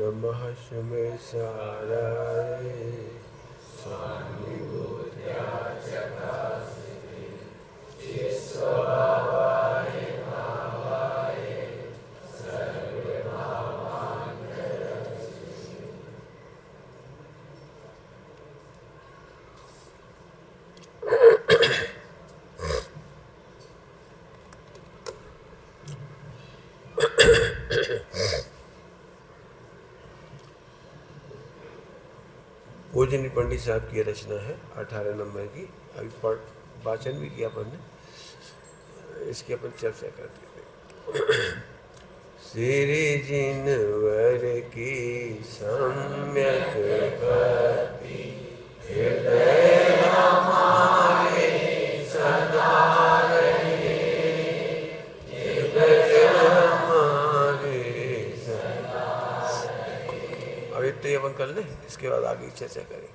नमः सुमेशाराय स्वामिभूत्या चकासिते चित्स्वभावाय भावाय सर्वभावान्तरस्थिते। पूजनी पंडित साहब की रचना है 18 नंबर की। अभी वाचन भी किया अपन ने, इसकी अपन चर्चा करते थे। श्री जिनवर की सम्यक भक्ति हृदय हमारे सदा रहे, हृदय हमारे सदा रहे। अब इतना ही अपन कर लें, इसके बाद आगे चर्चा करें।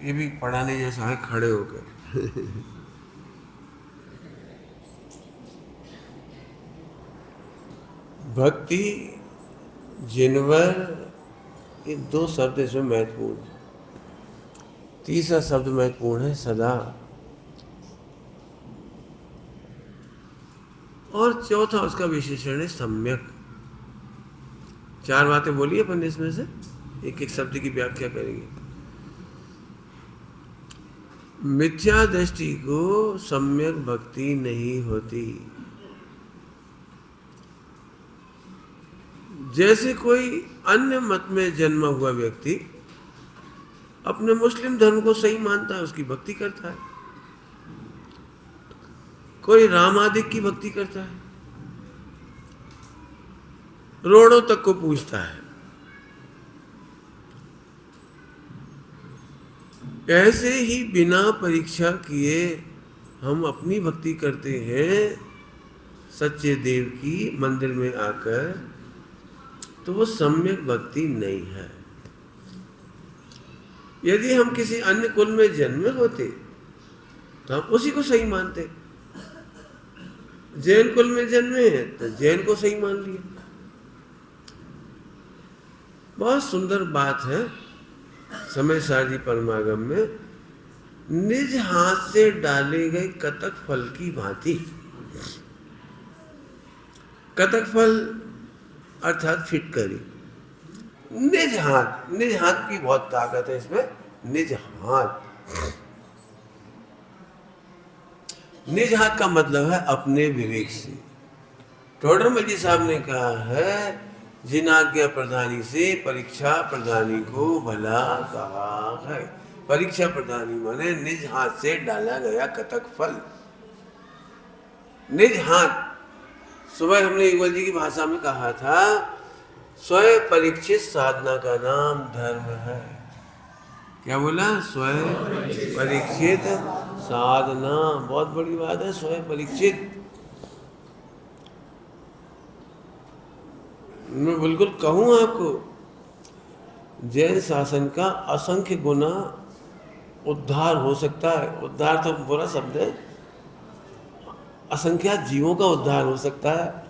ये भी पढ़ाने जैसा है, खड़े होकर। भक्ति जिनवर, ये दो शब्द इसमें महत्वपूर्ण। तीसरा शब्द महत्वपूर्ण है सदा, और चौथा उसका विशेषण है सम्यक। चार बातें बोली अपन इसमें से, एक एक शब्द की व्याख्या करेंगे। मिथ्या दृष्टि को सम्यक भक्ति नहीं होती। जैसे कोई अन्य मत में जन्मा हुआ व्यक्ति अपने मुस्लिम धर्म को सही मानता है, उसकी भक्ति करता है। कोई रामादिक की भक्ति करता है, रोड़ों तक को पूछता है। ऐसे ही बिना परीक्षा किए हम अपनी भक्ति करते हैं सच्चे देव की मंदिर में आकर, तो वो सम्यक भक्ति नहीं है। यदि हम किसी अन्य कुल में जन्मे होते तो हम उसी को सही मानते। जैन कुल में जन्मे हैं तो जैन को सही मान लिया। बहुत सुंदर बात है समय सारजी परमागम में, निज हाथ से डाले गए कतक फल की भांति। कतक फल अर्थात फिटकरी। निज हाथ की बहुत ताकत है इसमें। निज हाथ का मतलब है अपने विवेक से। टोडरमल जी साहब ने कहा है, जिन आज्ञा प्रदानी से परीक्षा प्रदानी को भला कहा है। परीक्षा प्रदानी माने निज हाथ से डाला गया कतक फल। निज हाथ, सुबह हमने युगल जी की भाषा में कहा था, स्वयं परीक्षित साधना का नाम धर्म है। क्या बोला? स्वयं परीक्षित साधना, बहुत बड़ी बात है। स्वयं परीक्षित, मैं बिल्कुल कहूँ आपको, जैन शासन का असंख्य गुना उद्धार हो सकता है। उद्धार तो बुरा शब्द है, असंख्यात जीवों का उद्धार हो सकता है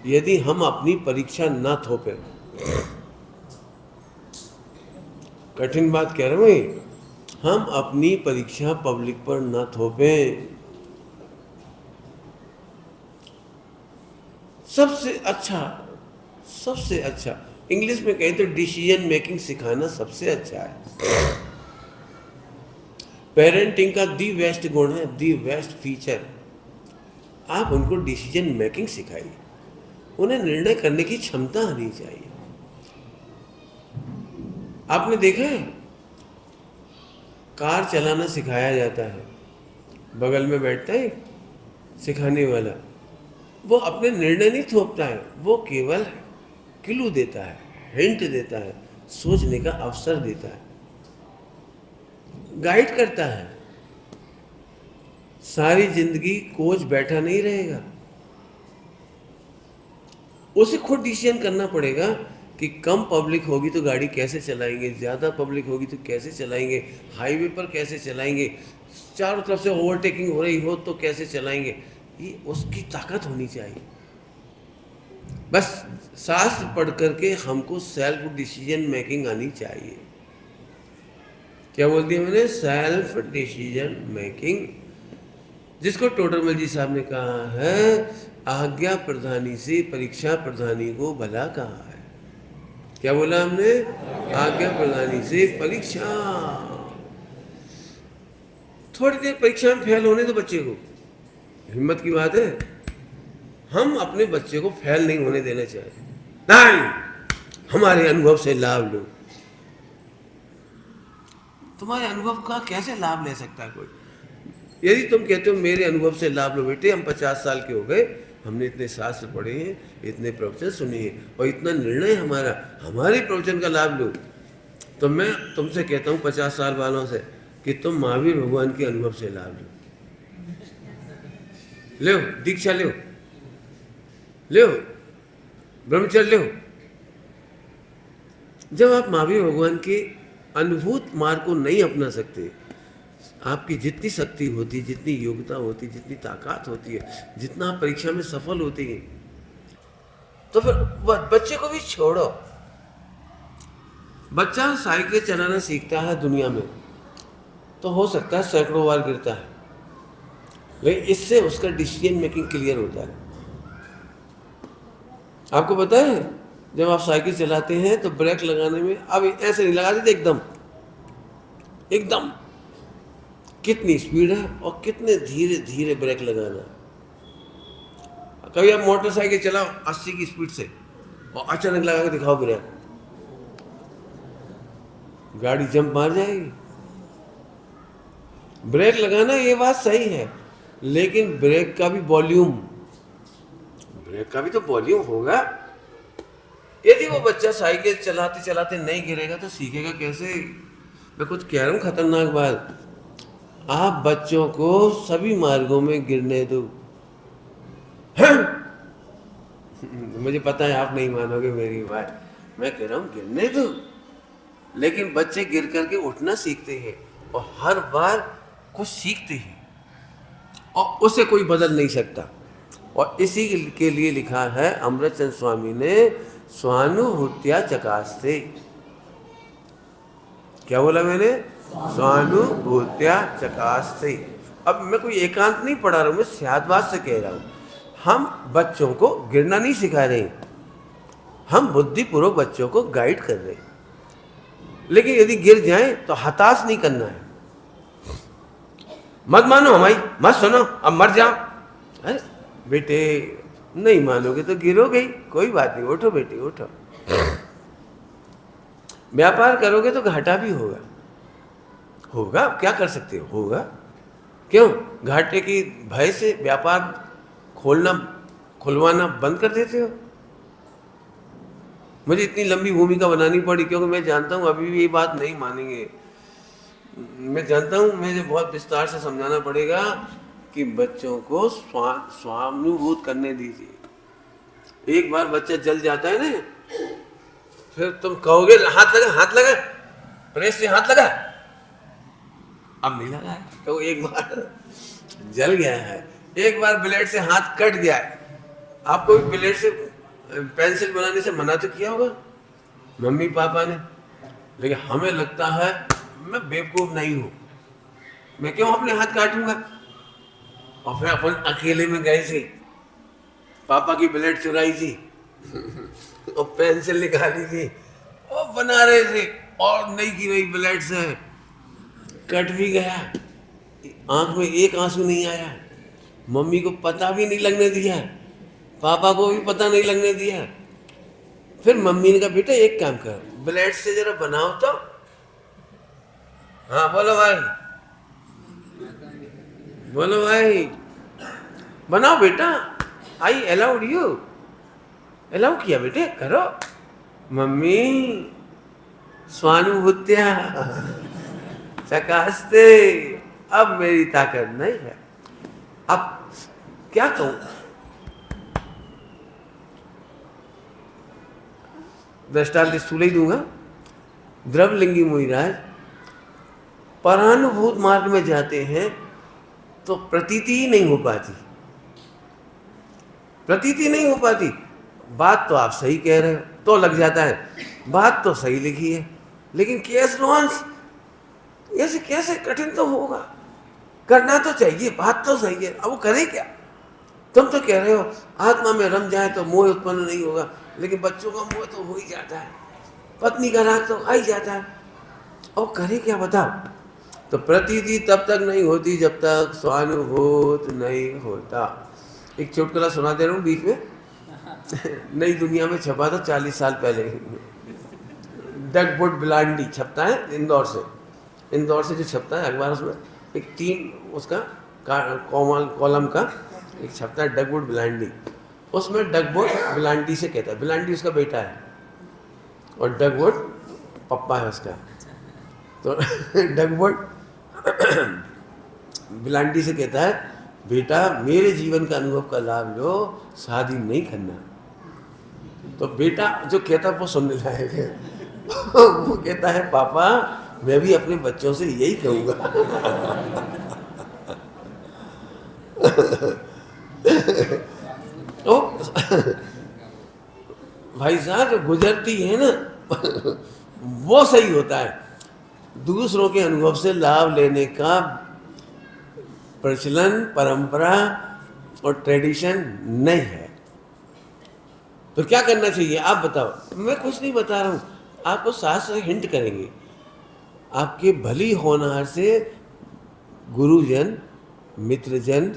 यदि हम अपनी परीक्षा न थोपे। कठिन बात कह रहा हूँ, हम अपनी परीक्षा पब्लिक पर न थोपे। सबसे अच्छा इंग्लिश में कहें तो डिसीजन मेकिंग सिखाना सबसे अच्छा है। पेरेंटिंग का दी बेस्ट गुण है, दी बेस्ट फीचर। आप उनको डिसीजन मेकिंग सिखाइए, उन्हें निर्णय करने की क्षमता आनी चाहिए। आपने देखा है, कार चलाना सिखाया जाता है, बगल में बैठता है सिखाने वाला, वो अपने निर्णय नहीं थोपता है, वो केवल क्लू देता है, हिंट देता है, सोचने का अवसर देता है, गाइड करता है। सारी जिंदगी कोच बैठा नहीं रहेगा, उसे खुद डिसीजन करना पड़ेगा कि कम पब्लिक होगी तो गाड़ी कैसे चलाएंगे, ज़्यादा पब्लिक होगी तो कैसे चलाएंगे, हाईवे पर कैसे चलाएंगे, चारों तरफ से ओवरटेकिंग हो रही हो तो कैसे चलाएंगे, ये उसकी ताकत होनी चाहिए। बस शास्त्र पढ़ करके हमको सेल्फ डिसीजन मेकिंग आनी चाहिए। क्या बोल दिया मैंने? सेल्फ डिसीजन मेकिंग, जिसको टोडरमल जी साहब ने कहा है आज्ञा प्रधानी से परीक्षा प्रधानी को भला कहा है। क्या बोला हमने? आज्ञा प्रधानी से परीक्षा। थोड़ी देर परीक्षा में फेल होने दो बच्चे को, हिम्मत की बात है। हम अपने बच्चे को फेल नहीं होने देना चाहिए। नहीं, हमारे अनुभव से लाभ लो। तुम्हारे अनुभव का कैसे लाभ ले सकता है कोई? यदि तुम कहते हो मेरे अनुभव से लाभ लो, बेटे हम 50 साल के हो गए, हमने इतने शास्त्र पढ़े हैं, इतने प्रवचन सुने हैं और इतना निर्णय हमारा, हमारे प्रवचन का लाभ लो, तो मैं तुमसे कहता हूँ 50 साल वालों से कि तुम महावीर भगवान के अनुभव से लाभ लो। लो दीक्षा, लो लो ब्रह्मचर्य लो। जब आप महावीर भगवान के अनुभूत मार्ग को नहीं अपना सकते, आपकी जितनी शक्ति होती, जितनी योग्यता होती, जितनी ताकत होती है, जितना आप परीक्षा में सफल होते हैं, तो फिर बच्चे को भी छोड़ो। बच्चा साइकिल चलाना सीखता है दुनिया में, तो हो सकता है सैकड़ों बार गिरता है, लेकिन इससे उसका डिसीजन मेकिंग क्लियर होता है। आपको पता है जब आप साइकिल चलाते हैं तो ब्रेक लगाने में अब ऐसे नहीं लगा देते एकदम एकदम, कितनी स्पीड है और कितने धीरे धीरे ब्रेक लगाना। कभी आप मोटरसाइकिल चलाओ 80 की स्पीड से और अचानक लगा के दिखाओ ब्रेक, गाड़ी जंप मार जाएगी। ब्रेक लगाना ये बात सही है, लेकिन ब्रेक का भी वॉल्यूम, ब्रेक का भी तो वॉल्यूम होगा। यदि वो बच्चा साइकिल चलाते चलाते नहीं गिरेगा तो सीखेगा कैसे? मैं कुछ कह रहा हूँ खतरनाक बात। आप बच्चों को सभी मार्गों में गिरने दो। मुझे पता है आप नहीं मानोगे मेरी बात, मैं कह रहा हूँ गिरने दो, लेकिन बच्चे गिर करके उठना सीखते हैं और हर बार कुछ सीखते हैं और उसे कोई बदल नहीं सकता। और इसी के लिए लिखा है अमृतचंद स्वामी ने, स्वानुभूत्या चकास्ते। क्या बोला मैंने? स्वानुभूत्या चकास्ते। अब मैं कोई एकांत नहीं पढ़ा रहा हूँ, मैं स्यादवाद से कह रहा हूँ। हम बच्चों को गिरना नहीं सिखा रहे, हम बुद्धिपूर्वक बच्चों को गाइड कर रहे हैं। लेकिन यदि गिर जाएं तो हताश नहीं करना है। मत मानो हमारी, मत सुनो, अब मर जाओ। अरे बेटे नहीं मानोगे तो गिरोगे ही, कोई बात नहीं, उठो बेटे उठो। व्यापार करोगे तो घाटा भी होगा, होगा, क्या कर सकते हो, होगा। क्यों? घाटे की भय से व्यापार खुलवाना बंद कर देते हो। मुझे इतनी लंबी भूमिका बनानी पड़ी क्योंकि मैं जानता हूँ अभी भी ये बात नहीं मानेंगे। मैं जानता हूँ मुझे बहुत विस्तार से समझाना पड़ेगा कि बच्चों को स्वानुभूत करने दीजिए। एक बार बच्चा जल जाता है ना, फिर तुम कहोगे हाथ लगा, हाथ लगा, प्रेस से हाथ लगा, अब नहीं लगा है तो एक बार जल गया है, एक बार ब्लेड से हाथ कट गया है। आपको भी ब्लेड से पेंसिल बनाने से मना तो किया होगा मम्मी पापा ने, लेकिन हमें लगता है मैं बेवकूफ नहीं हूं, मैं क्यों अपने हाथ काटूंगा। और फिर अपन अकेले में गए थे, पापा की ब्लेड चुराई थी और पेंसिल निकाली थी और बना रहे थे और नहीं की रही ब्लेड से, कट भी गया, आंख में एक आंसू नहीं आया, मम्मी को पता भी नहीं लगने दिया, पापा को भी पता नहीं लगने दिया। फिर मम्मी ने कहा बेटा एक काम कर, ब्लेड से जरा बनाओ तो। हाँ बोलो भाई, बोलो भाई, बनाओ बेटा, आई अलाउड यू, अलाउ किया बेटे, करो। मम्मी स्वानुभूत्या चकास्ते, अब मेरी ताकत नहीं है, अब क्या कहूं। दृष्टांत स्थूल ही दूंगा। द्रवलिंगी मुनिराज परानुभूत मार्ग में जाते हैं तो प्रतीति ही नहीं हो पाती, प्रतीति नहीं हो पाती। बात तो आप सही कह रहे हो तो लग जाता है, बात तो सही लिखी है, लेकिन केस नुआंस ऐसे कैसे, कठिन तो होगा, करना तो चाहिए, बात तो सही है, अब वो करे क्या? तुम तो कह रहे हो आत्मा में रम जाए तो मोह उत्पन्न नहीं होगा, लेकिन बच्चों का मोह तो हो ही जाता है, पत्नी का राग तो आ ही जाता है, और करे क्या बताओ? तो प्रतीति तब तक नहीं होती जब तक स्वानुभूत नहीं होता। एक चुटकुला सुना दे रहा हूँ बीच में, नई दुनिया में छपा था 40 साल पहले। डगवुड बिलांडी छपता है इंदौर से जो छपता है अखबार, उसमें एक 3 उसका कॉलम का एक छपता है डगवुड बिलांडी। उसमें डगवुड बिलांडी से कहता है, बिलांडी उसका बेटा है और डगवुड पप्पा है उसका, तो डगवुड बिलांडी से कहता है, बेटा मेरे जीवन का अनुभव का लाभ लो, शादी नहीं करना। तो बेटा जो कहता है वो सुनने लायक है, वो कहता है पापा मैं भी अपने बच्चों से यही कहूँगा। तो भाई साहब जो गुजरती है ना वो सही होता है, दूसरों के अनुभव से लाभ लेने का प्रचलन, परंपरा और ट्रेडिशन नहीं है। तो क्या करना चाहिए आप बताओ? मैं कुछ नहीं बता रहा हूँ, आपको शास्त्र हिंट करेंगे। आपके भली होनहार से गुरुजन, मित्रजन,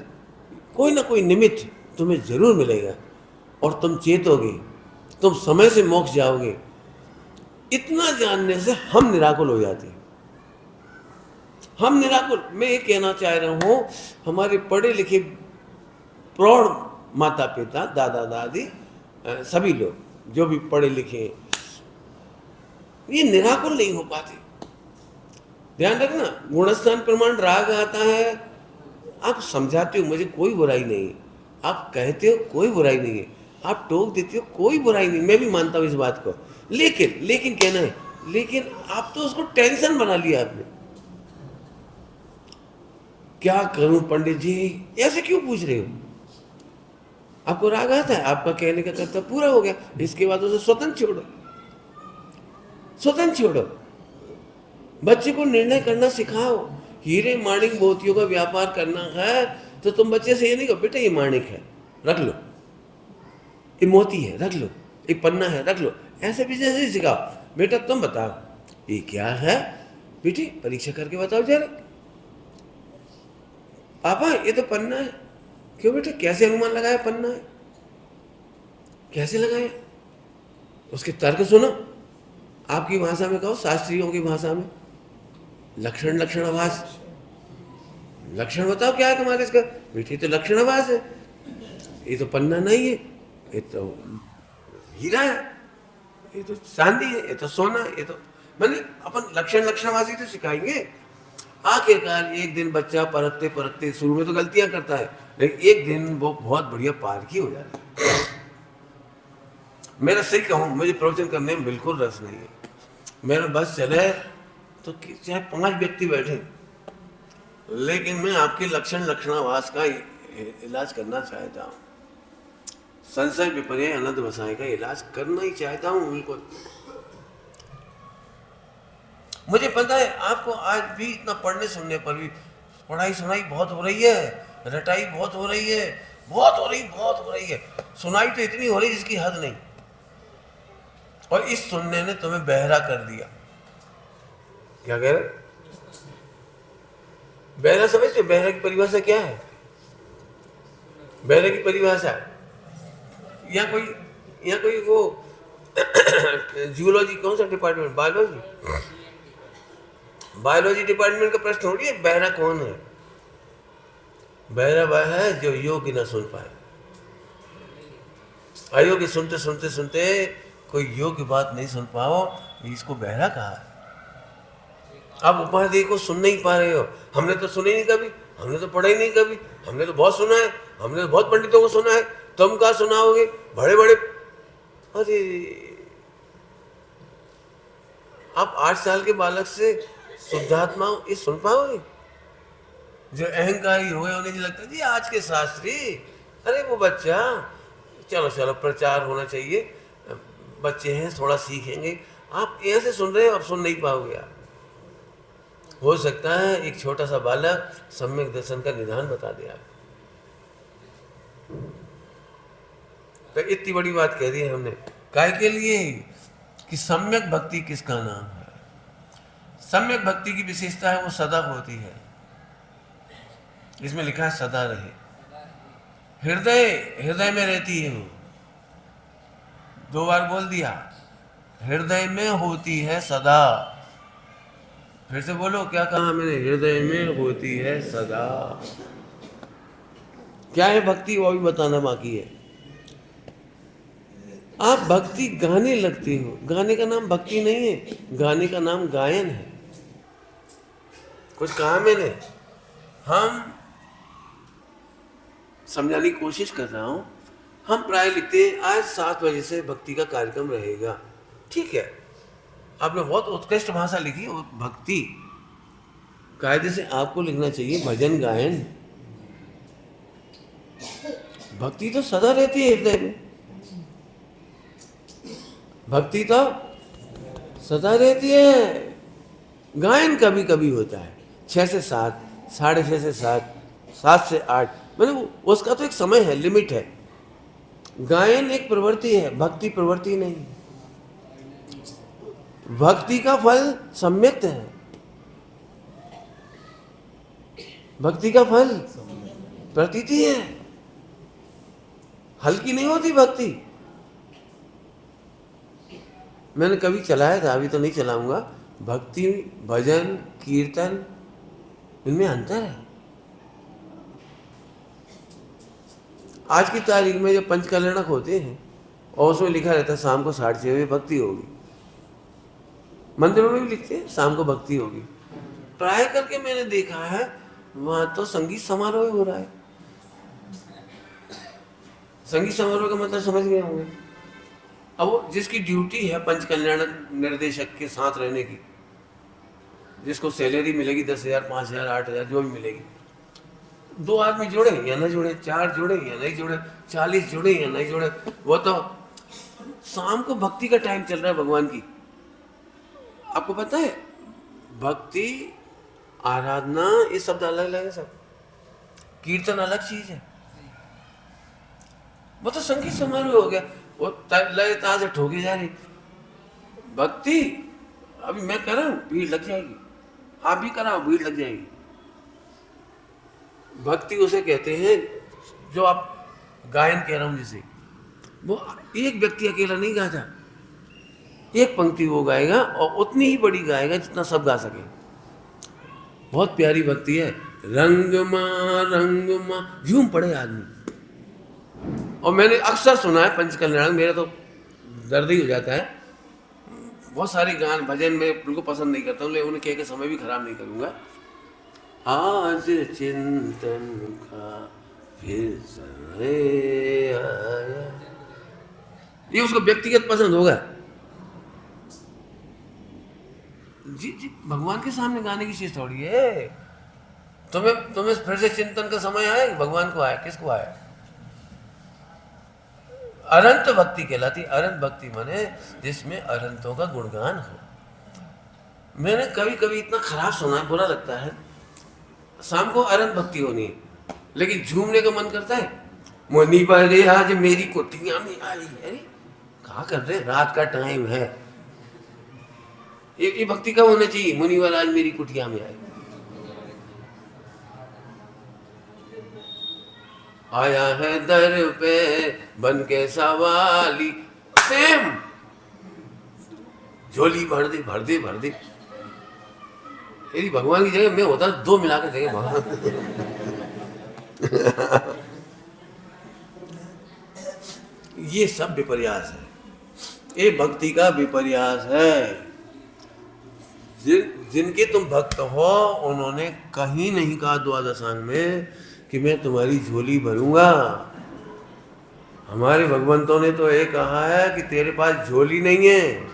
कोई ना कोई निमित्त तुम्हें जरूर मिलेगा और तुम चेतोगे, तुम समय से मोक्ष जाओगे। इतना जानने से हम निराकुल हो जाते हैं, हम निराकुल। मैं ये कहना चाह रहा हूँ, हमारे पढ़े लिखे प्रौढ़ माता पिता, दादा दादी, सभी लोग जो भी पढ़े लिखे ये निराकुल नहीं हो पाते। ध्यान रखना, गुणस्थान प्रमाण राग आता है, आप समझाते हो मुझे कोई बुराई नहीं, आप कहते हो कोई बुराई नहीं है, आप टोक देते हो कोई बुराई नहीं, मैं भी मानता हूँ इस बात को। लेकिन कहना है, लेकिन आप तो उसको टेंशन बना लिया आपने। क्या करूं पंडित जी, ऐसे क्यों पूछ रहे हो? आपको राग आता है, आपका कहने का कर्तव्य पूरा हो गया, इसके बाद उसे स्वतंत्र छोड़ो, स्वतंत्र छोड़ो। बच्चे को निर्णय करना सिखाओ। हीरे माणिक मोतियों का व्यापार करना है तो तुम बच्चे से ये नहीं कहो बेटा ये माणिक है रख लो, ये मोती है रख लो, ये पन्ना है रख लो, ऐसे बिजनेस नहीं सिखाओ। बेटा तुम बताओ ये क्या है, बेटी परीक्षा करके बताओ जरा। पापा ये तो पन्ना है। क्यों बेटा, कैसे अनुमान लगाया पन्ना है, कैसे लगाया? उसके तर्क सुनो, आपकी भाषा में कहो, शास्त्रियों की भाषा में लक्षण लक्षणाभास। लक्षण बताओ क्या है तुम्हारे इसका? बेटी तो लक्षणाभास है, ये तो पन्ना नहीं है, ये तो हीरा है, ये तो चांदी है, ये तो सोना है, ये तो मैंने अपन लक्षण लक्षणाभास ही तो सिखाएंगे। आखिरकार एक दिन बच्चा परखते परखते, शुरू में तो गलतियां करता है, लेकिन एक दिन वो बहुत बढ़िया पारखी हो जाता है। मेरा सही कहूँ, मुझे प्रवचन करने में बिल्कुल रस नहीं है। मेरा बस चले तो चाहे 5 व्यक्ति बैठे, लेकिन मैं आपके लक्षण लक्षणाभास का इलाज करना चाहता हूँ। संशय विपर्य अनंत बसाए का इलाज करना ही चाहता हूँ बिल्कुल। मुझे पता है आपको आज भी इतना पढ़ने सुनने पर भी पढ़ाई सुनाई बहुत हो रही है, रटाई बहुत हो रही है, बहुत हो रही है। सुनाई तो इतनी हो रही है जिसकी हद नहीं, और इस सुनने ने तुम्हें बहरा कर दिया। क्या कह रहे? बहरा समझते? बहरा की परिभाषा क्या है? बहरा की परिभाषा या कोई वो जूलॉजी, कौन सा डिपार्टमेंट, बायोलॉजी डिपार्टमेंट का प्रश्न थोड़ी है बहरा कौन है। बहरा वह है जो योग्य न सुन पाए। अयोग्य सुनते सुनते सुनते कोई योग्य बात नहीं सुन पाओ, इसको बहरा कहा है। आप उपाधि को सुन नहीं पा रहे हो। हमने तो सुने नहीं कभी, हमने तो पढ़ा ही नहीं कभी, हमने तो बहुत सुना है, हमने तो बहुत पंडितों को सुना है, तुम क्या सुनाओगे? बड़े बड़े, अरे आप 8 साल के बालक से शुद्धात्मा ये सुन पाओगे? जो अहंकारी हुए उन्हें जो लगता है जी आज के शास्त्री, अरे वो बच्चा, चलो चलो प्रचार होना चाहिए, बच्चे हैं थोड़ा सीखेंगे। आप यहाँ से सुन रहे हो, आप सुन नहीं पाओगे। आप हो सकता है एक छोटा सा बालक सम्यक दर्शन का निधान बता दे। आप तो इतनी बड़ी बात कह दी है हमने, काय के लिए कि सम्यक भक्ति किसका नाम है। सम्यक भक्ति की विशेषता है वो सदा होती है। इसमें लिखा है सदा रहे, हृदय हृदय में रहती है वो। 2 बार बोल दिया, हृदय में होती है सदा। फिर से बोलो, क्या कहा मैंने? हृदय में होती है सदा। क्या है भक्ति वो भी बताना बाकी है। आप भक्ति गाने लगते हो, गाने का नाम भक्ति नहीं है, गाने का नाम गायन है। कुछ कहा मैंने? हम समझाने की कोशिश कर रहा हूं। हम प्राय लिखते हैं आज 7 बजे से भक्ति का कार्यक्रम रहेगा, ठीक है, आपने बहुत उत्कृष्ट भाषा लिखी। भक्ति कायदे से आपको लिखना चाहिए भजन गायन। भक्ति तो सदा रहती है हृदय में, भक्ति तो सदा रहती है। गायन कभी कभी होता है 6 से 7, 6:30 से 7, 7 से 8, मतलब उसका तो एक समय है, लिमिट है। गायन एक प्रवृत्ति है, भक्ति प्रवृत्ति नहीं। भक्ति का फल सम्यक्त है, भक्ति का फल प्रतीति है, हल्की नहीं होती भक्ति। मैंने कभी चलाया था, अभी तो नहीं चलाऊंगा। भक्ति, भजन, कीर्तन, इनमें अंतर है। आज की तारीख में जो पंचकल्याणक होते हैं और उसमें लिखा रहता है शाम को 6:30 बजे भक्ति होगी। मंदिरों में भी लिखते हैं शाम को भक्ति होगी। प्राय करके मैंने देखा है वहां तो संगीत समारोह हो रहा है। संगीत समारोह का मतलब समझ गए होंगे। अब वो जिसकी ड्यूटी है पंचकल्याणक निर्देशक के साथ रहने की, जिसको सैलरी मिलेगी 10,000, 5,000, 8,000 जो भी मिलेगी, 2 आदमी जुड़े या न जुड़े, 4 जुड़े या नहीं जुड़े, 40 जुड़े या नहीं जुड़े, वो तो शाम को भक्ति का टाइम चल रहा है भगवान की। आपको पता है भक्ति, आराधना ये शब्द अलग अलग है सब। कीर्तन अलग चीज है, वो तो संगीत समारोह हो गया, वो लय ताल से ठोकी जा रही। भक्ति अभी मैं कर रहा हूं, भीड़ लग जाएगी, आप भी कराओ, भीड़ लग जाएगी। भक्ति उसे कहते हैं जो आप गायन कह रहा हूं, जिसे वो एक व्यक्ति अकेला नहीं गाता, एक पंक्ति वो गाएगा और उतनी ही बड़ी गाएगा जितना सब गा सके। बहुत प्यारी भक्ति है। रंग मां झूम पड़े आदमी। और मैंने अक्सर सुना है पंचकल्याण, मेरा तो दर्द ही हो जाता है। बहुत सारे गान भजन में उनको पसंद नहीं करता हूँ, लेकिन उन्हें कह के समय भी खराब नहीं करूँगा। आज चिंतन का फिर समय आया, ये उसको व्यक्तिगत पसंद होगा। जी जी, भगवान के सामने गाने की चीज थोड़ी है। तुम्हें फिर से चिंतन का समय आया, भगवान को आया, किसको आया? अनंत भक्ति कहलाती। अनंत भक्ति माने जिसमें अनंतों का गुणगान हो। मैंने कभी कभी इतना खराब सुना है, बुरा लगता है। शाम को अनंत भक्ति होनी है, लेकिन झूमने का मन करता है। मुनि बरे आज मेरी कुटिया में आई, अरे कहा कर रहे, रात का टाइम है। ये भक्ति कब होना चाहिए? मुनिवर आज मेरी कुटिया में आए, आया है दर पे बन के सवाली, सेम झोली भर दे भर दे भर दे। यदि भगवान की जगह मैं होता 2 मिलाकर देंगे भगवान। ये सब विपर्यास है, ये भक्ति का विपर्यास है। जिनके तुम भक्त हो उन्होंने कहीं नहीं कहा द्वादशांग में कि मैं तुम्हारी झोली भरूंगा। हमारे भगवंतों ने तो ये कहा है कि तेरे पास झोली नहीं है,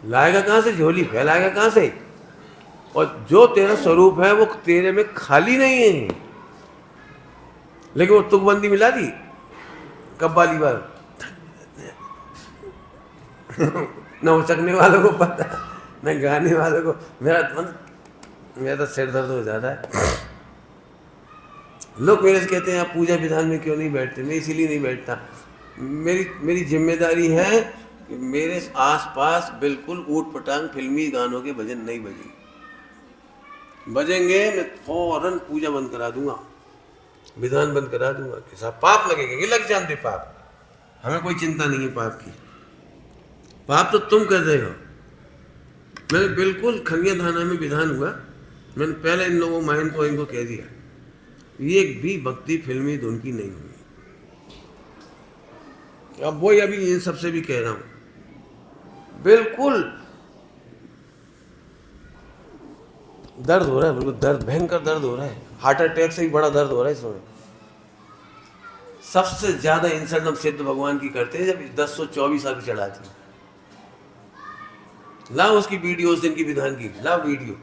लाएगा कहाँ से, झोली फैलाएगा कहाँ से? और जो तेरा स्वरूप है वो तेरे में खाली नहीं है, लेकिन वो तुकबंदी मिला दी कब वाली बार न उचकने वालों को पता, न गाने वालों को। मेरा तो सिर दर्द हो जाता है। लोग मेरे से कहते हैं आप पूजा विधान में क्यों नहीं बैठते? मैं इसीलिए नहीं बैठता। मेरी जिम्मेदारी है कि मेरे आसपास बिल्कुल ऊट पटांग फिल्मी गानों के भजन नहीं बजेंगे, मैं फौरन पूजा बंद करा दूंगा, विधान बंद करा दूंगा। कि साहब पाप लगेगा, ये लग जानते पाप, हमें कोई चिंता नहीं है पाप की। पाप तो तुम कर रहे हो। मैंने बिल्कुल खनिया थाना में विधान हुआ, मैंने पहले इन लोगों माइन को इनको कह दिया, एक भी भक्ति फिल्मी धुन की नहीं हुई। अब वही अभी इन सबसे भी कह रहा हूं, बिल्कुल दर्द हो रहा है, बिल्कुल दर्द, भयंकर दर्द हो रहा है। हार्ट अटैक से भी बड़ा दर्द हो रहा है इसमें। सबसे ज्यादा इंसल्ट हम सिद्ध भगवान की करते हैं जब 1024 आगे चढ़ाती। लाओ उसकी वीडियो, उस दिन की विधान की लाओ वीडियो।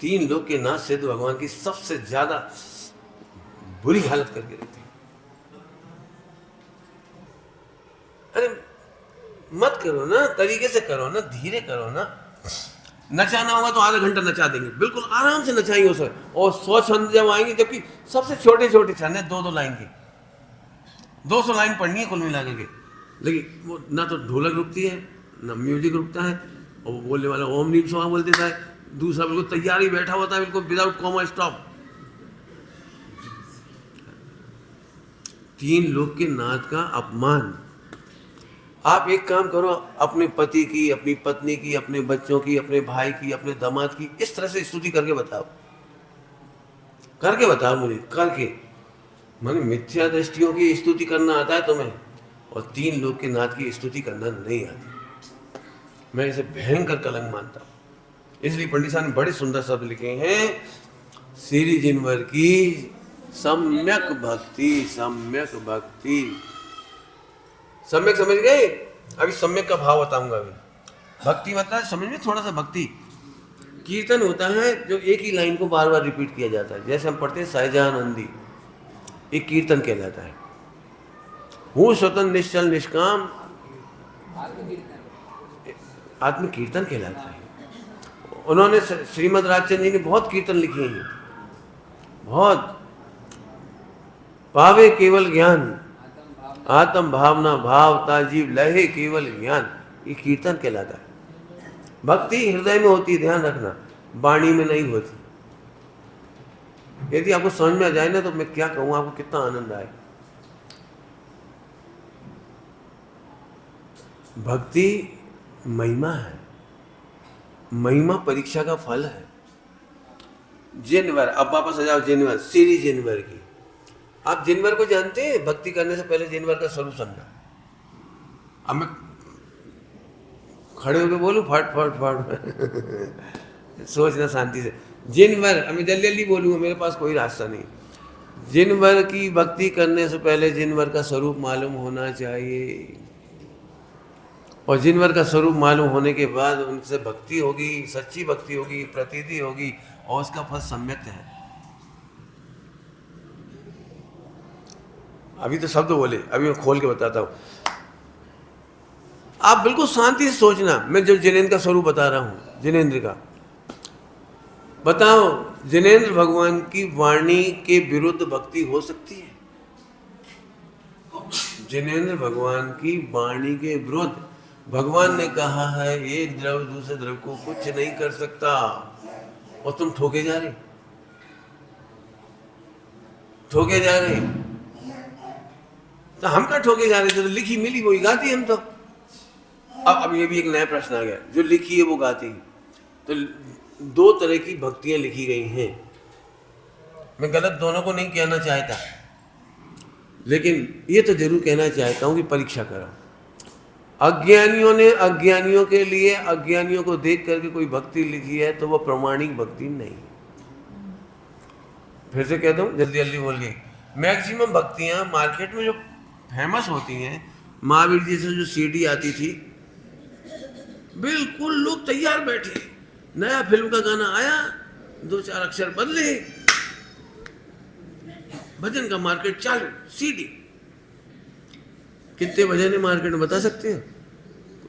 3 लोग के नाथ सिद्ध भगवान की सबसे ज्यादा बुरी हालत करके रहती। अरे मत करो ना, तरीके से करो ना, धीरे करो ना। नचाना होगा तो आधा घंटा नचा देंगे, बिल्कुल आराम से नचाएंगे उसे। और 100 छंद जब आएंगे, जबकि सबसे छोटे छोटे छंद है 2-2 लाइन के, 200 लाइन पढ़नी है कुल मिला के। लेकिन वो ना तो ढोलक रुकती है ना म्यूजिक रुकता है, और वो बोलने वाला ओम नीम स्वाहा बोल देता है, दूसरा बिल्कुल तैयार ही बैठा होता है, बिल्कुल विदाउट कॉमा स्टॉप। 3 लोग के नाथ का अपमान। आप एक काम करो, अपने पति की, अपनी पत्नी की, अपने बच्चों की, अपने भाई की, अपने दामाद की इस तरह से स्तुति करके बताओ, मुझे करके। माने मिथ्या दृष्टियों की स्तुति करना आता है तुम्हें, और 3 लोग के नाथ की स्तुति करना नहीं आती। मैं इसे भयंकर कलंक मानता हूं। इसलिए पंडित साहब ने बड़े सुंदर शब्द लिखे हैं, श्री जिनवर की सम्यक भक्ति, सम्यक भक्ति। सम्यक समझ गए? अभी सम्यक का भाव बताऊंगा। अभी भक्ति मतलब समझ में, थोड़ा सा भक्ति। कीर्तन होता है जो एक ही लाइन को बार बार रिपीट किया जाता है, जैसे हम पढ़ते हैं सहजानंदी, एक कीर्तन कहलाता है। हूँ स्वतंत्र निश्चल निष्काम, आत्म कीर्तन कहलाता है। उन्होंने श्रीमद् राजचंद्र जी ने बहुत कीर्तन लिखे हैं, बहुत। पावे केवल ज्ञान, आत्म भावना भावता जीव लहे केवल ज्ञान, ये कीर्तन कहलाता है। भक्ति हृदय में होती है, ध्यान रखना, वाणी में नहीं होती। यदि आपको समझ में आ जाए ना तो मैं क्या कहूँ आपको, कितना आनंद आए। भक्ति महिमा है, महिमा परीक्षा का फल है। जिनवर, अब वापस आ जाओ जिनवर, श्री जिनवर की। आप जिनवर को जानते हैं? भक्ति करने से पहले जिनवर का स्वरूप समझा। अब मैं खड़े होकर बोलूं फट फट फट सोचना शांति से। जिनवर, अब मैं जल्दी जल्दी बोलूंगा, मेरे पास कोई रास्ता नहीं। जिनवर की भक्ति करने से पहले जिनवर का स्वरूप मालूम होना चाहिए, और जिनवर का स्वरूप मालूम होने के बाद उनसे भक्ति होगी, सच्ची भक्ति होगी, प्रतीति होगी, और उसका फल सम्यक है। अभी तो शब्द बोले, अभी मैं खोल के बताता हूं। आप बिल्कुल शांति से सोचना, मैं जो जिनेंद्र का स्वरूप बता रहा हूं, जिनेंद्र का बताओ, जिनेंद्र भगवान की वाणी के विरुद्ध भक्ति हो सकती है? जिनेंद्र भगवान की वाणी के विरुद्ध, भगवान ने कहा है एक द्रव दूसरे द्रव को कुछ नहीं कर सकता, और तुम ठोके जा रहे, ठोके जा रहे। तो हम क्या ठोके जा रहे थे? तो लिखी मिली वही गाती हम तो। अब ये भी एक नया प्रश्न आ गया, जो लिखी है वो गाती। तो 2 तरह की भक्तियां लिखी गई हैं। मैं गलत दोनों को नहीं कहना चाहता, लेकिन ये तो जरूर कहना चाहता हूं कि परीक्षा करो। अज्ञानियों ने अज्ञानियों के लिए अज्ञानियों को देख करके कोई भक्ति लिखी है तो वो प्रमाणिक भक्ति नहीं। फिर से कहता हूं, जल्दी जल्दी बोल गई। मैक्सिमम भक्तियां मार्केट में जो फेमस होती हैं, महावीर जी से जो सीडी आती थी, बिल्कुल लोग तैयार बैठे, नया फिल्म का गाना आया, 2-4 अक्षर बदले, भजन का मार्केट चालू, सीडी। कितने भजन है मार्केट में बता सकते हैं?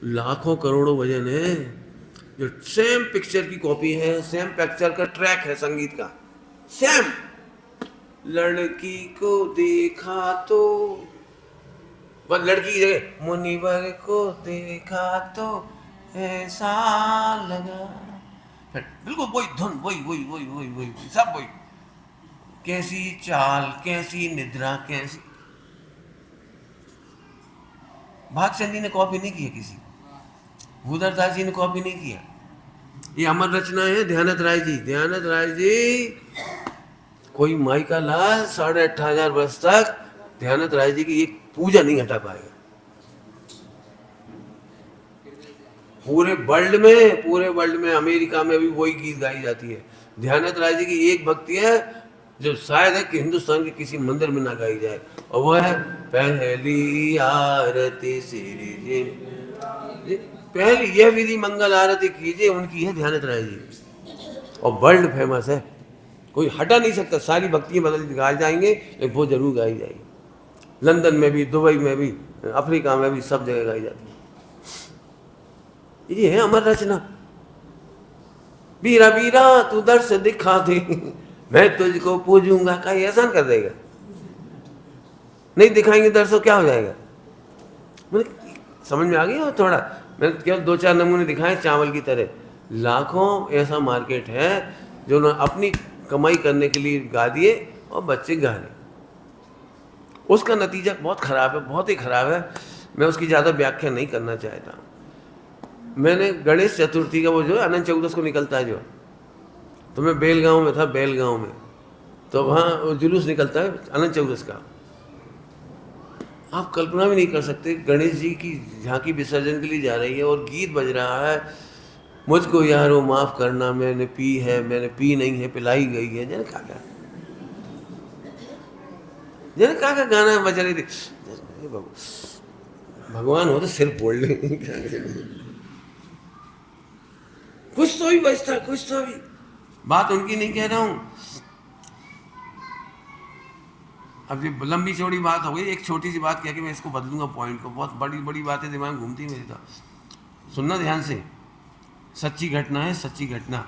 लाखों करोड़ों भजन है जो सेम पिक्चर की कॉपी है, सेम पिक्चर का ट्रैक है संगीत का, सेम। लड़की को देखा तो, बस लड़की की जगह मुनिवर को देखा तो ऐसा लगा, बिल्कुल वही धुन, वही वही वही वही वही सब वही। कैसी चाल, कैसी निद्रा, कैसी। भागचंदी ने कॉपी नहीं किया किसी, भूधरदास जी ने कॉपी नहीं किया, ये अमर रचना है ध्यानत राय जी। ध्यानत राय जी कोई माई का लाल 18,500 वर्ष तक ध्यानत राय जी की एक पूजा नहीं हटा पाएगा। पूरे वर्ल्ड में अमेरिका में भी वही गीत गाई जाती है। ध्यानत राय जी की एक भक्ति है जो शायद है कि हिंदुस्तान के किसी मंदिर में ना गाई जाए, और वह है पहली आरती श्री जी, पहली यह विधि मंगल आरती कीजिए, उनकी है ध्यानत राय जी, और वर्ल्ड फेमस है, कोई हटा नहीं सकता। सारी भक्तियां बदल गाई जाएंगे लेकिन वो जरूर गाई जाएगी। लंदन में भी, दुबई में भी, अफ्रीका में भी, सब जगह गाई जाती है। ये है अमर रचना। बीरा बीरा तू दर्श दिखा दे, मैं तुझको पूजूंगा, का एहसान कर देगा? नहीं दिखाएंगे दर्श तो क्या हो जाएगा? समझ में आ गया थोड़ा? मैंने केवल 2-4 नमूने दिखाए चावल की तरह। लाखों ऐसा मार्केट है जो ना अपनी कमाई करने के लिए गा दिए और बच्चे गा रहे। उसका नतीजा बहुत खराब है, बहुत ही खराब है। मैं उसकी ज़्यादा व्याख्या नहीं करना चाहता। मैंने गणेश चतुर्थी का वो जो अनंत चतुर्दशी को निकलता है जो, तो मैं बेलगांव में था, बेलगांव में, तो वहाँ जुलूस निकलता है अनंत चतुर्दशी का। आप कल्पना भी नहीं कर सकते, गणेश जी की झांकी विसर्जन के लिए जा रही है और गीत बज रहा है, मुझको यारो माफ़ करना, मैंने पी है, मैंने पी नहीं है, पिलाई गई है, जन का गाना बज रही थी। भगवान हो तो सिर्फ बोल ले, कुछ तो भी बचता, कुछ तो भी। बात उनकी नहीं कह रहा हूं। अब ये लंबी चौड़ी बात हो गई, एक छोटी सी बात कह के मैं इसको बदलूंगा पॉइंट को। बहुत बड़ी बड़ी बातें दिमाग घूमती मेरी। तो सुनना ध्यान से, सच्ची घटना है, सच्ची घटना।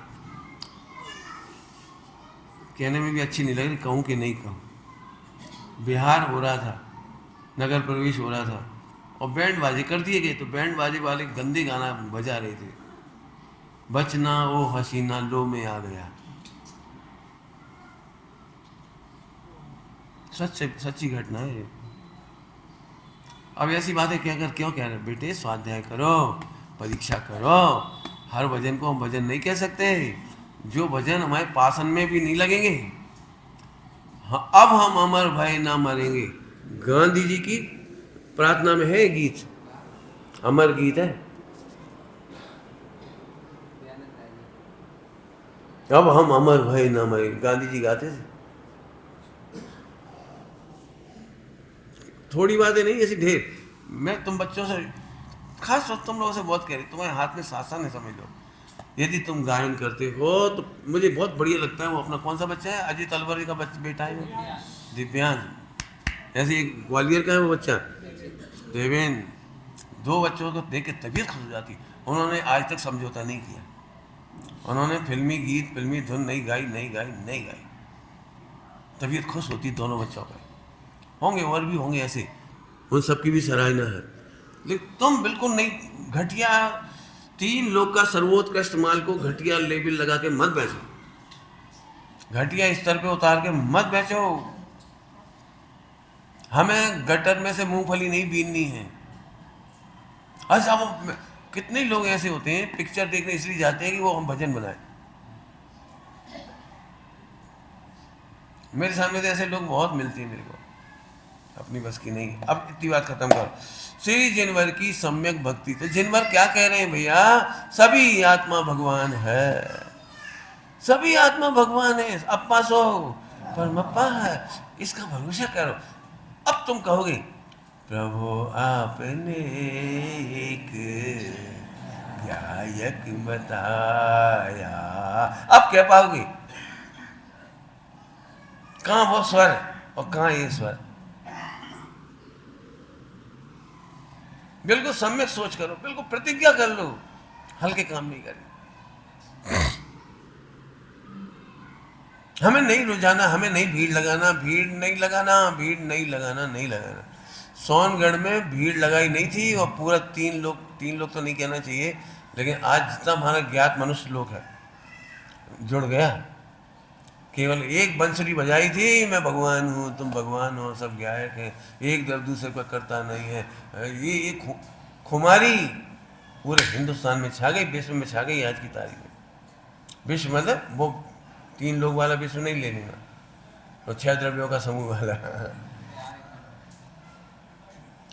कहने में भी अच्छी नहीं लग रही, कहूँ कि नहीं कहूँ। बिहार हो रहा था, नगर प्रवेश हो रहा था और बैंड बाजे कर दिए गए, तो बैंड बाजे वाले गंदे गाना बजा रहे थे, बचना ओ हसीना लो में आ गया। सच्ची घटना है ये। अब ऐसी बातें क्यों कह रहे? बेटे स्वाध्याय करो, परीक्षा करो। हर भजन को हम भजन नहीं कह सकते, जो भजन हमारे पासन में भी नहीं लगेंगे। हाँ, अब हम अमर भय ना मरेंगे, गांधी जी की प्रार्थना में है गीत, अमर गीत है। अब हम अमर भय ना मरेंगे, गांधी जी गाते थे। थोड़ी बातें नहीं, ऐसी ढेर। मैं तुम बच्चों से, खास तौर तुम लोगों से बहुत कह रही, तुम्हारे हाथ में शासन है, समझ लो। यदि तुम गायन करते हो तो मुझे बहुत बढ़िया लगता है। वो अपना कौन सा बच्चा है, अजय तलवर का बेटा है वो, दिव्यांग। ऐसे एक ग्वालियर का है वो बच्चा, देवेंद्र। 2 बच्चों को देख के तबीयत खुश हो जाती। उन्होंने आज तक समझौता नहीं किया, उन्होंने फिल्मी गीत, फिल्मी धुन नहीं गाई। तबीयत खुश होती दोनों बच्चों पर। होंगे और भी होंगे ऐसे, उन सबकी भी सराहना है। लेकिन तुम बिल्कुल नहीं, घटिया 3 लोग का सर्वोत्कृष्ट माल को घटिया लेबल लगा के मत बेचो, घटिया स्तर पे उतार के मत बेचो। हमें गटर में से मूंगफली नहीं बीननी है। अच्छा, वो कितने लोग ऐसे होते हैं पिक्चर देखने इसलिए जाते हैं कि वो हम भजन बनाए। मेरे सामने तो ऐसे लोग बहुत मिलते हैं मेरे को, अपनी बस की नहीं। अब इतनी बात खत्म कर। श्री जिनवर की सम्यक भक्ति। तो जिनवर क्या कह रहे हैं भैया? सभी आत्मा भगवान है, सभी आत्मा भगवान है। अप्पा सो परमप्पा है, इसका भरोसा करो। अब तुम कहोगे प्रभु आपने एक क्या यक बताया। अब कह पाओगे कहाँ वो स्वर और कहाँ ये स्वर। बिल्कुल सम्यक सोच करो, बिल्कुल प्रतिज्ञा कर लो, हल्के काम नहीं करना। हमें नहीं रुझाना, हमें नहीं भीड़ लगाना, भीड़ नहीं लगाना, भीड़ नहीं लगाना, नहीं लगाना। सोनगढ़ में भीड़ लगाई नहीं थी और पूरा तीन लोग तो नहीं कहना चाहिए, लेकिन आज जितना हमारा ज्ञात मनुष्य लोग है जुड़ गया। केवल एक बंसुरी बजाई थी, मैं भगवान हूँ तुम भगवान हो, सब गायक हैं, एक दर दूसरे का करता नहीं है। ये एक खुमारी पूरे हिंदुस्तान में छा गई, विश्व में छा गई आज की तारीख में। विश्व मतलब वो 3 लोग वाला विश्व नहीं ले लेना, और 6 द्रव्यों का समूह वाला।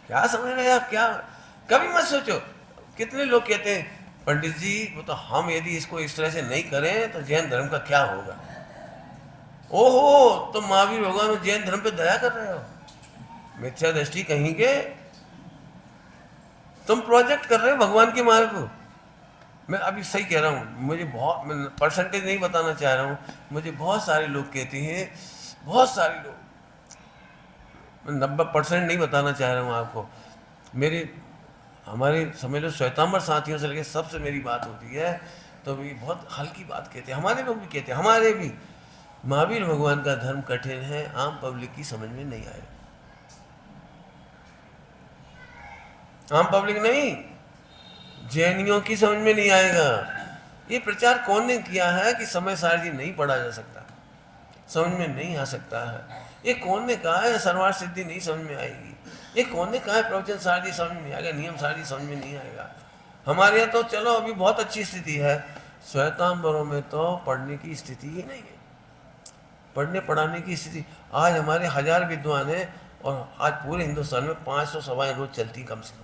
क्या समझ रहे हैं आप? क्या कभी मत सोचो। कितने लोग कहते हैं पंडित जी वो तो हम यदि इसको इस तरह से नहीं करें तो जैन धर्म का क्या होगा। ओहो, तुम महावीर भगवान जैन धर्म पे दया कर रहे हो, मिथ्या दृष्टि कहीं के। तुम प्रोजेक्ट कर रहे हो भगवान के मार्ग को। मैं अभी सही कह रहा हूँ, मुझे बहुत, मैं परसेंटेज नहीं बताना चाह रहा हूँ, मुझे बहुत सारे लोग कहते हैं, बहुत सारे लोग, मैं 90% नहीं बताना चाह रहा हूँ आपको। मेरे हमारे समझ लो श्वेतांबर साथियों से लेकर सबसे मेरी बात होती है तो भी बहुत हल्की बात कहते हैं, हमारे लोग भी कहते हैं, हमारे भी, महावीर भगवान का धर्म कठिन है, आम पब्लिक की समझ में नहीं आएगा। आम पब्लिक नहीं, जैनियों की समझ में नहीं आएगा। ये प्रचार कौन ने किया है कि समय सारजी नहीं पढ़ा जा सकता, समझ में नहीं आ सकता है। ये कौन ने कहा है सर्वार्थ सिद्धि नहीं समझ में आएगी। ये कौन ने कहा है प्रवचन सारजी समझ में आएगा, नियम सारजी समझ में नहीं आएगा। हमारे यहाँ तो चलो अभी बहुत अच्छी स्थिति है, श्वेतांबरों में तो पढ़ने की स्थिति ही नहीं है, पढ़ने पढ़ाने की स्थिति। आज हमारे 1000 विद्वान हैं और आज पूरे हिंदुस्तान में 500 सभाएं रोज चलती कम से कम,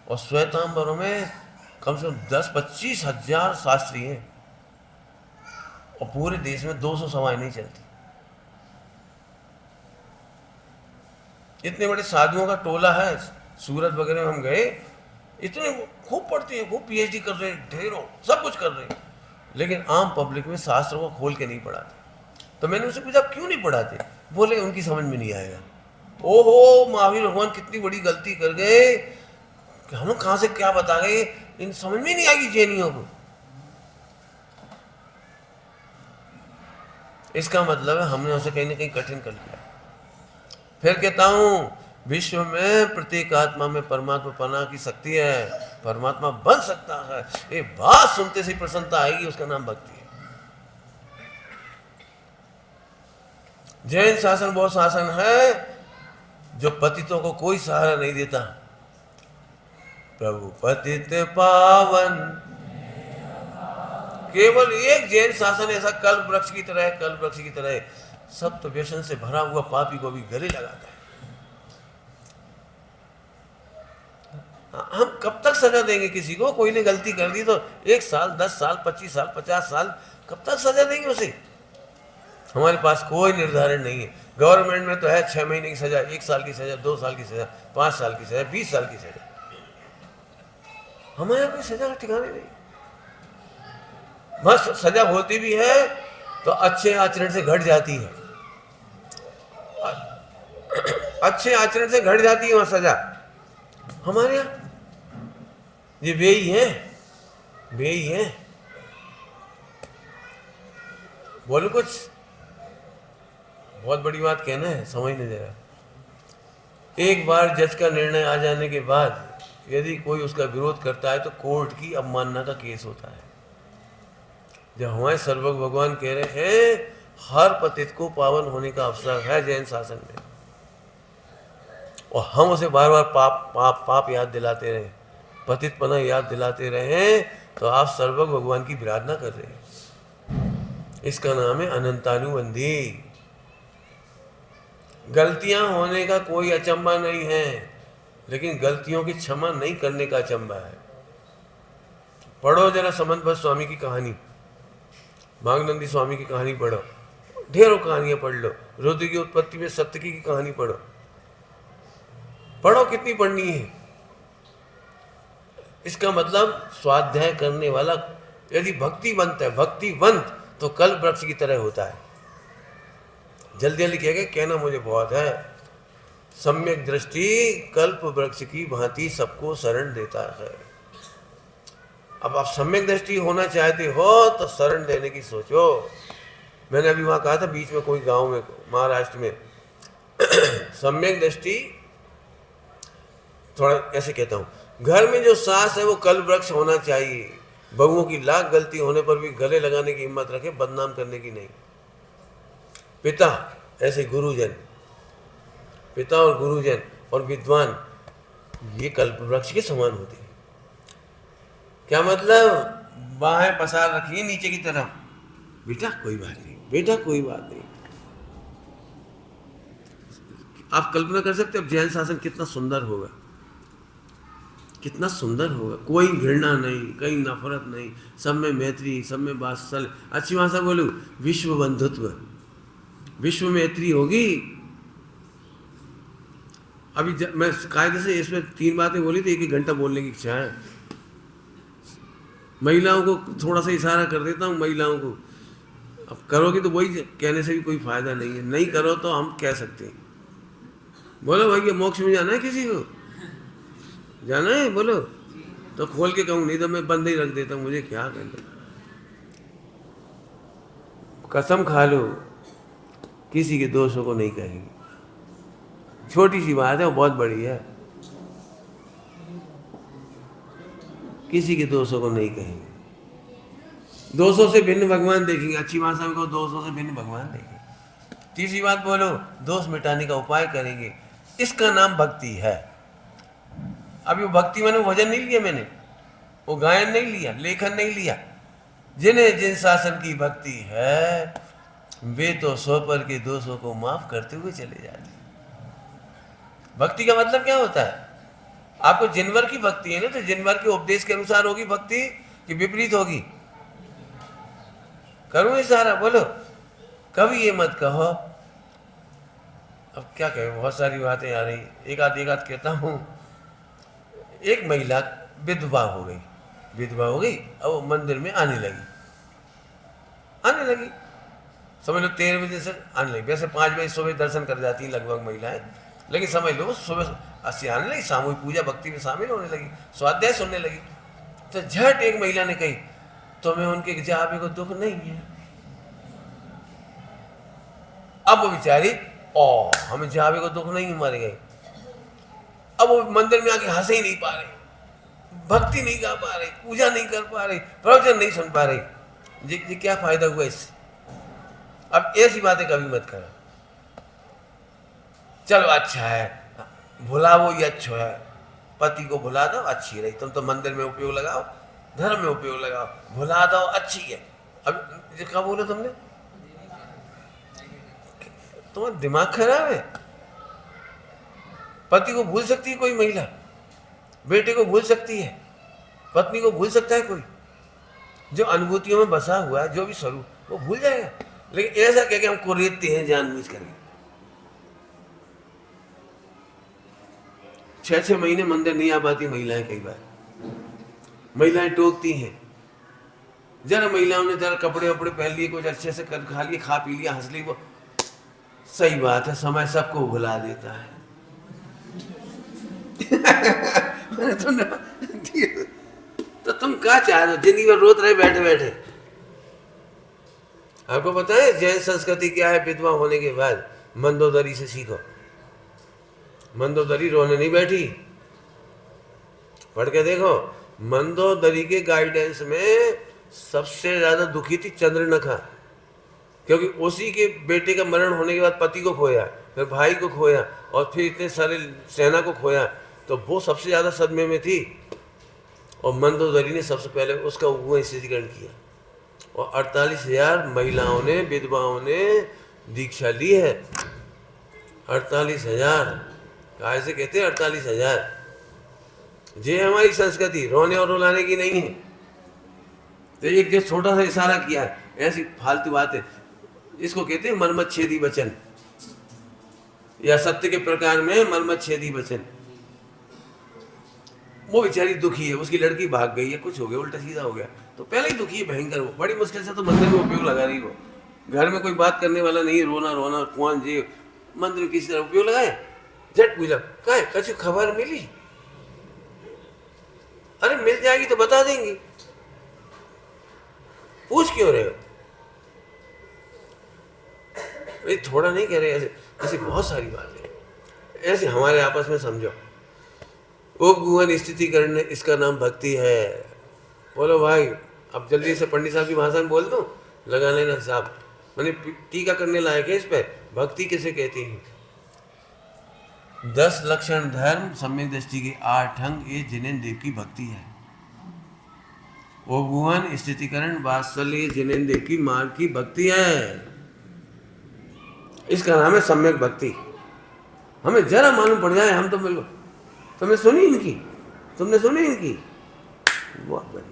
और श्वेतांबरों में कम से कम 10-25 हजार शास्त्री हैं और पूरे देश में 200 सभाएं नहीं चलती। इतने बड़े साधुओं का टोला है, सूरत वगैरह में हम गए, इतने खूब पढ़ते हैं, खूब पीएचडी कर रहे हैं, ढेरों सब कुछ कर रहे हैं, लेकिन आम पब्लिक में शास्त्रों को खोल के नहीं पढ़ाते। तो मैंने उनसे पूछा क्यों नहीं पढ़ाते, बोले उनकी समझ में नहीं आएगा। ओहो, महावीर भगवान कितनी बड़ी गलती कर गए, हम लोग कहाँ से क्या बता गए, इन समझ में नहीं आएगी जैनियों को। इसका मतलब है हमने उसे कहीं ना कहीं कठिन कर लिया। फिर कहता हूँ विश्व में प्रत्येक आत्मा में परमात्मा पना की शक्ति है, परमात्मा बन सकता है। ये बात सुनते से प्रसन्नता आएगी, उसका नाम भक्ति है। जैन शासन वो शासन है जो पतितों को कोई सहारा नहीं देता। प्रभु पतित पावन, केवल एक जैन शासन ऐसा कल्प वृक्ष की तरह है, कल्प वृक्ष की तरह सब तो व्यसन से भरा हुआ पापी को भी गले लगाता है। हम कब तक सजा देंगे किसी को? कोई ने गलती कर दी तो 1 साल, 10 साल, 25 साल, 50 साल, कब तक सजा देंगे उसे? हमारे पास कोई निर्धारण नहीं है। गवर्नमेंट में तो है 6 महीने की सजा, 1 साल की सजा, 2 साल की सजा, 5 साल की सजा, 20 साल की सजा। हमारे यहाँ कोई सजा का ठिकाने नहीं। बस सजा होती भी है तो अच्छे आचरण से घट जाती है, अच्छे आचरण से घट जाती है वहां सजा। हमारे यहाँ ये वे ही है, वे ही है। बोलो कुछ, बहुत बड़ी बात कहना है, समझने जरा। एक बार जज का निर्णय आ जाने के बाद यदि कोई उसका विरोध करता है तो कोर्ट की अवमानना का केस होता है। जब हमारे सर्वज्ञ भगवान कह रहे हैं हर पतित को पावन होने का अवसर है जैन शासन में, और हम उसे बार बार पाप पाप पाप याद दिलाते रहे, पतितपना याद दिलाते रहे, तो आप सर्वज्ञ भगवान की विराधना कर रहे हैं। इसका नाम है अनंतानुबंधी। गलतियां होने का कोई अचंभा नहीं है, लेकिन गलतियों की क्षमा नहीं करने का अचंभा है। पढ़ो जरा समंत स्वामी की कहानी, मांगनंदी स्वामी की कहानी पढ़ो, ढेरों कहानियां पढ़ लो, रुद्र की उत्पत्ति में सत्यकी की कहानी पढ़ो, पढ़ो कितनी पढ़नी है। इसका मतलब स्वाध्याय करने वाला यदि भक्तिवंत है, भक्तिवंत, तो कल्प वृक्ष की तरह होता है। जल्दी जल्दी कहेगा, कहना मुझे बहुत है। सम्यक दृष्टि कल्प वृक्ष की भांति सबको शरण देता है। अब आप सम्यक दृष्टि होना चाहते हो तो शरण देने की सोचो। मैंने अभी वहाँ कहा था, बीच में कोई गांव में महाराष्ट्र में सम्यक दृष्टि, थोड़ा ऐसे कहता हूँ, घर में जो सास है वो कल्प वृक्ष होना चाहिए। बहुओं की लाख गलती होने पर भी गले लगाने की हिम्मत रखे, बदनाम करने की नहीं। पिता ऐसे गुरुजन, पिता और गुरुजन और विद्वान, ये कल्प वृक्ष के समान होते हैं। क्या मतलब? बाहें पसार रखिए नीचे की तरफ, बेटा कोई बात नहीं, बेटा कोई बात नहीं। आप कल्पना कर सकते हो जैन शासन कितना सुंदर होगा, कितना सुंदर होगा। कोई घृणा नहीं, कहीं नफरत नहीं, सब में मैत्री, सब में वात्सल्य। अच्छी भाषा बोलूं, विश्व बंधुत्व, विश्व मैत्री होगी। अभी मैं कायदे से इसमें 3 बातें बोली थी, 1 घंटा बोलने की इच्छा है। महिलाओं को थोड़ा सा इशारा कर देता हूँ, महिलाओं को। अब करोगे तो वही कहने से भी कोई फायदा नहीं है, नहीं करो तो हम कह सकते हैं। बोलो भैया मोक्ष में जाना है, किसी को जाना है बोलो, तो खोल के कहूँ, नहीं तो मैं बंद ही रख देता हूँ, मुझे क्या करना। कसम खा लो किसी के दोषों को नहीं कहेंगे। छोटी सी बात है, वो बहुत बड़ी है। किसी के दोषों को नहीं कहेंगे। दोषों से भिन्न भगवान देखेंगे। अच्छी भाषा में कहो, दोषों से भिन्न भगवान देखेंगे। तीसरी बात बोलो, दोष मिटाने का उपाय करेंगे। इसका नाम भक्ति है। अभी वो भक्ति मैंने भजन नहीं लिया, मैंने वो गायन नहीं लिया, लेखन नहीं लिया। जिन्हें जिन शासन की भक्ति है वे तो सौ पर के दोषों को माफ करते हुए चले जाते। भक्ति का मतलब क्या होता है? आपको जिनवर की भक्ति है ना, तो जिनवर के उपदेश के अनुसार होगी भक्ति कि विपरीत होगी? करूं इशारा, बोलो। कभी ये मत कहो। अब क्या कहें, बहुत सारी बातें आ रही, एक आध कहता हूं। एक महिला विधवा हो गई, अब वो मंदिर में आने लगी, समझ लो 13 बजे से आने लगी। वैसे 5 बजे सुबह दर्शन कर जाती हैं लगभग महिलाएं, लेकिन समझ लो सुबह 80 आने लगी, सामूहिक पूजा भक्ति में शामिल होने लगी, स्वाध्याय सुनने लगी। तो झट एक महिला ने कही, तुम्हें उनके जावे को दुख नहीं है? अब वो बेचारी, हमें जावे को दुख नहीं, मर गए। अब वो मंदिर में आके हंस ही नहीं पा रहे, भक्ति नहीं गा पा रहे, पूजा नहीं कर पा रहे, प्रवचन नहीं सुन पा रहे। ये क्या फायदा हुआ इससे? अब ऐसी बातें कभी मत करो। चलो अच्छा है, भुलाओ, ये अच्छा है, पति को भुला दो, अच्छी रही। तुम तो मंदिर में उपयोग लगाओ, धर्म में उपयोग लगाओ, भुला दो, अच्छी है। अब ये क्या बोला तुमने? तुम्हारा दिमाग खराब है। पति को भूल सकती है कोई महिला? बेटे को भूल सकती है? पत्नी को भूल सकता है कोई? जो अनुभूतियों में बसा हुआ है, जो भी स्वरूप, वो भूल जाएगा। लेकिन ऐसा कह के हम कुरेदते हैं जानबूझ करके। 6-6 महीने मंदिर नहीं आ पाती महिलाएं। कई बार महिलाएं टोकती हैं, जरा महिलाओं ने जरा कपड़े वपड़े पहन लिए, कुछ अच्छे से कर खा लिए, खा पी लिया, हंस ली, वो सही बात है, समय सबको भुला देता है। तो तुम क्या चाह रहे हो? जिंदगी भर रोत रहे बैठे बैठे। आपको पता है जैन संस्कृति क्या है? विधवा होने के बाद मंदोदरी से सीखो। मंदोदरी रोने नहीं बैठी, पढ़ के देखो। मंदोदरी के गाइडेंस में सबसे ज्यादा दुखी थी चंद्रनखा, क्योंकि उसी के बेटे का मरण होने के बाद पति को खोया, फिर भाई को खोया, और फिर इतने सारे सेना को खोया, तो वो सबसे ज्यादा सदमे में थी। और मंदोदरी ने सबसे पहले उसका वो स्थितिकरण किया, और 48,000 महिलाओं ने, विधवाओं ने दीक्षा ली है। 48,000, कहाँ से कहते हैं 48,000? ये हमारी संस्कृति रोने और रुलाने की नहीं है। तो एक जो छोटा सा इशारा किया है, ऐसी फालतू बातें, इसको कहते हैं मर्मच्छेदी वचन, या सत्य के प्रकार में मर्मच्छेदी वचन। वो बेचारी दुखी है, उसकी लड़की भाग गई है, कुछ हो गया, उल्टा सीधा हो गया, तो पहले ही दुखी है भयंकर, वो बड़ी मुश्किल से तो मंदिर में उपयोग लगा रही, वो घर में कोई बात करने वाला नहीं, रोना रोना कौन जी, मंदिर में किसी तरह उपयोग लगाए, झट पूछा कहा है, कछु खबर मिली? अरे मिल जाएगी तो बता देंगी, पूछ क्यों रहे हो? थोड़ा नहीं कह रहे, ऐसे ऐसी बहुत सारी बातें ऐसे हमारे आपस में समझो। उपगुहन स्थिति करने, इसका नाम भक्ति है। बोलो भाई, अब जल्दी से पंडित साहब की भाषा में बोल दो, लगा लेना साहब, मैंने टीका करने लायक है इस पे। भक्ति किसे कहती है? 10 लक्षण धर्म, सम्यक दृष्टि के 8 अंग, ये जिनेन्द्र देव की भक्ति है। उपगुहन स्थितिकरण वात्सल्य जिनेन्द्र देव की मार्ग की भक्ति है, इसका नाम है सम्यक भक्ति। हमें जरा मालूम पड़ जाए हम तो मिलो, तुमने सुनी इनकी, तुमने सुनी इनकी, बहुत बढ़िया।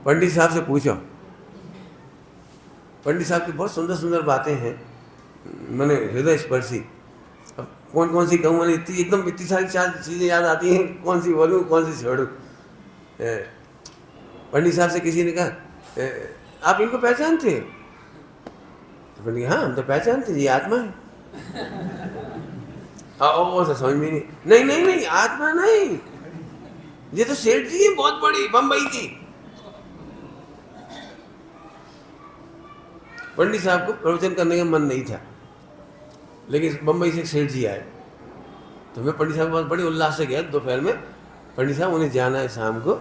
पंडित साहब से पूछो, पंडित साहब की बहुत सुंदर सुंदर बातें हैं, मैंने हृदय स्पर्शी। अब कौन कौन सी कहूँ, मैंने इतनी एकदम इतनी सारी चीज़ें याद आती हैं, कौन सी बोलूँ कौन सी छोड़ूँ। पंडित साहब से किसी ने कहा आप इनको पहचानते हैं? तो पंडित हाँ हम तो पहचानते, ये आत्मा है। समझ में नहीं, नहीं नहीं आत्मा नहीं, ये तो सेठ जी है बहुत बड़ी बंबई की। पंडित साहब को प्रवचन करने का मन नहीं था, लेकिन बंबई से सेठ जी आए, तो मैं पंडित साहब के पास बड़े उल्लास से गया दोपहर में। पंडित साहब उन्हें जाना है शाम को,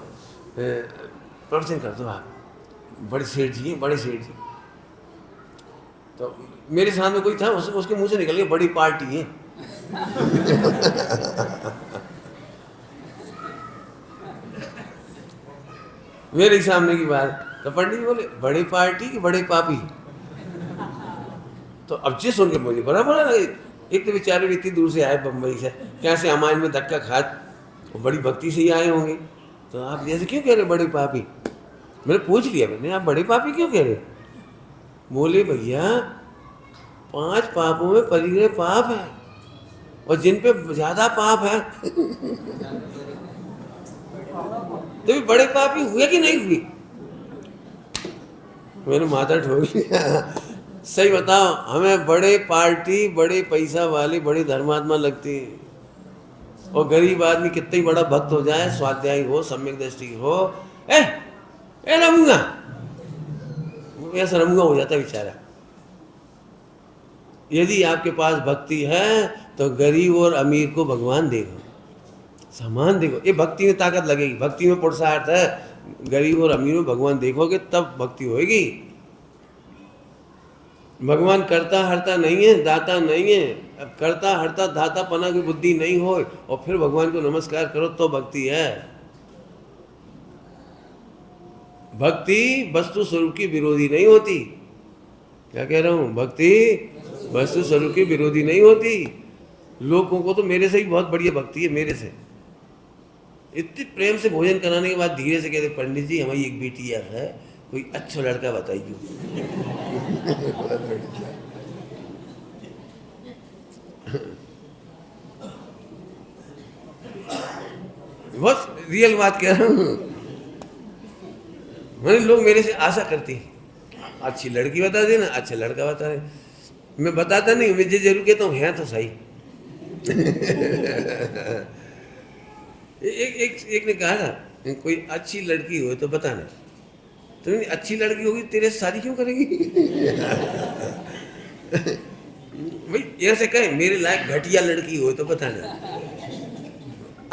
प्रवचन कर दो आप, बड़े सेठ जी हैं, बड़े सेठ जी। तो मेरे सामने कोई था, उसके मुंह से निकल गया बड़ी पार्टी है। मेरे सामने की बात, तो पंडित जी बोले बड़ी पार्टी की बड़े पापी। तो अब जी सुन के मुझे बड़ा बड़ा लगे, एक तो बेचारे इतनी दूर से आए बम्बई से, कैसे हमारे में धक्का खात, बड़ी भक्ति से ही आए होंगे, तो आप जैसे क्यों कह रहे बड़े पापी? मैंने पूछ लिया, मैंने आप बड़े पापी क्यों कह रहे? बोले भैया 5 पापों में परिग्रह पाप है, और जिन पे ज्यादा पाप है तो भी बड़े पापी हुए कि नहीं हुई? मैंने माथा ठोक लिया। सही बताओ, हमें बड़े पार्टी, बड़े पैसा वाले, बड़े धर्मात्मा लगते हैं, और गरीब आदमी कितना ही बड़ा भक्त हो जाए, स्वाध्यायी हो, सम्यक दृष्टि हो, रमूंगा, ऐसा रमूंगा हो जाता है बेचारा। यदि आपके पास भक्ति है तो गरीब और अमीर को भगवान देगा, समान देखो, ये भक्ति में ताकत लगेगी, भक्ति में पुरुषार्थ है। गरीब और अमीर में भगवान देखोगे तब भक्ति होगी। भगवान करता हरता नहीं है, दाता नहीं है। अब करता हरता दाता पना की बुद्धि नहीं हो और फिर भगवान को नमस्कार करो तो भक्ति है। भक्ति वस्तु स्वरूप की विरोधी नहीं होती। क्या कह रहा हूं? भक्ति वस्तु स्वरूप की विरोधी नहीं होती। लोगों को तो मेरे से ही बहुत बढ़िया भक्ति है, मेरे से इतनी प्रेम से भोजन कराने के बाद धीरे से कहते, पंडित जी हमारी एक बेटिया है, कोई अच्छा लड़का बताइए। बहुत रियल बात कह रहा हूँ। मैंने लोग मेरे से आशा करते हैं, अच्छी लड़की बता देना, अच्छा लड़का बता दे। मैं बताता नहीं, मैं जरूर कहता हूँ है तो सही। एक ने कहा था, कोई अच्छी लड़की हो तो बताना। तो अच्छी लड़की होगी तेरे से शादी क्यों करेगी? भाई ऐसे कहे, मेरे लायक घटिया लड़की हो तो बताना।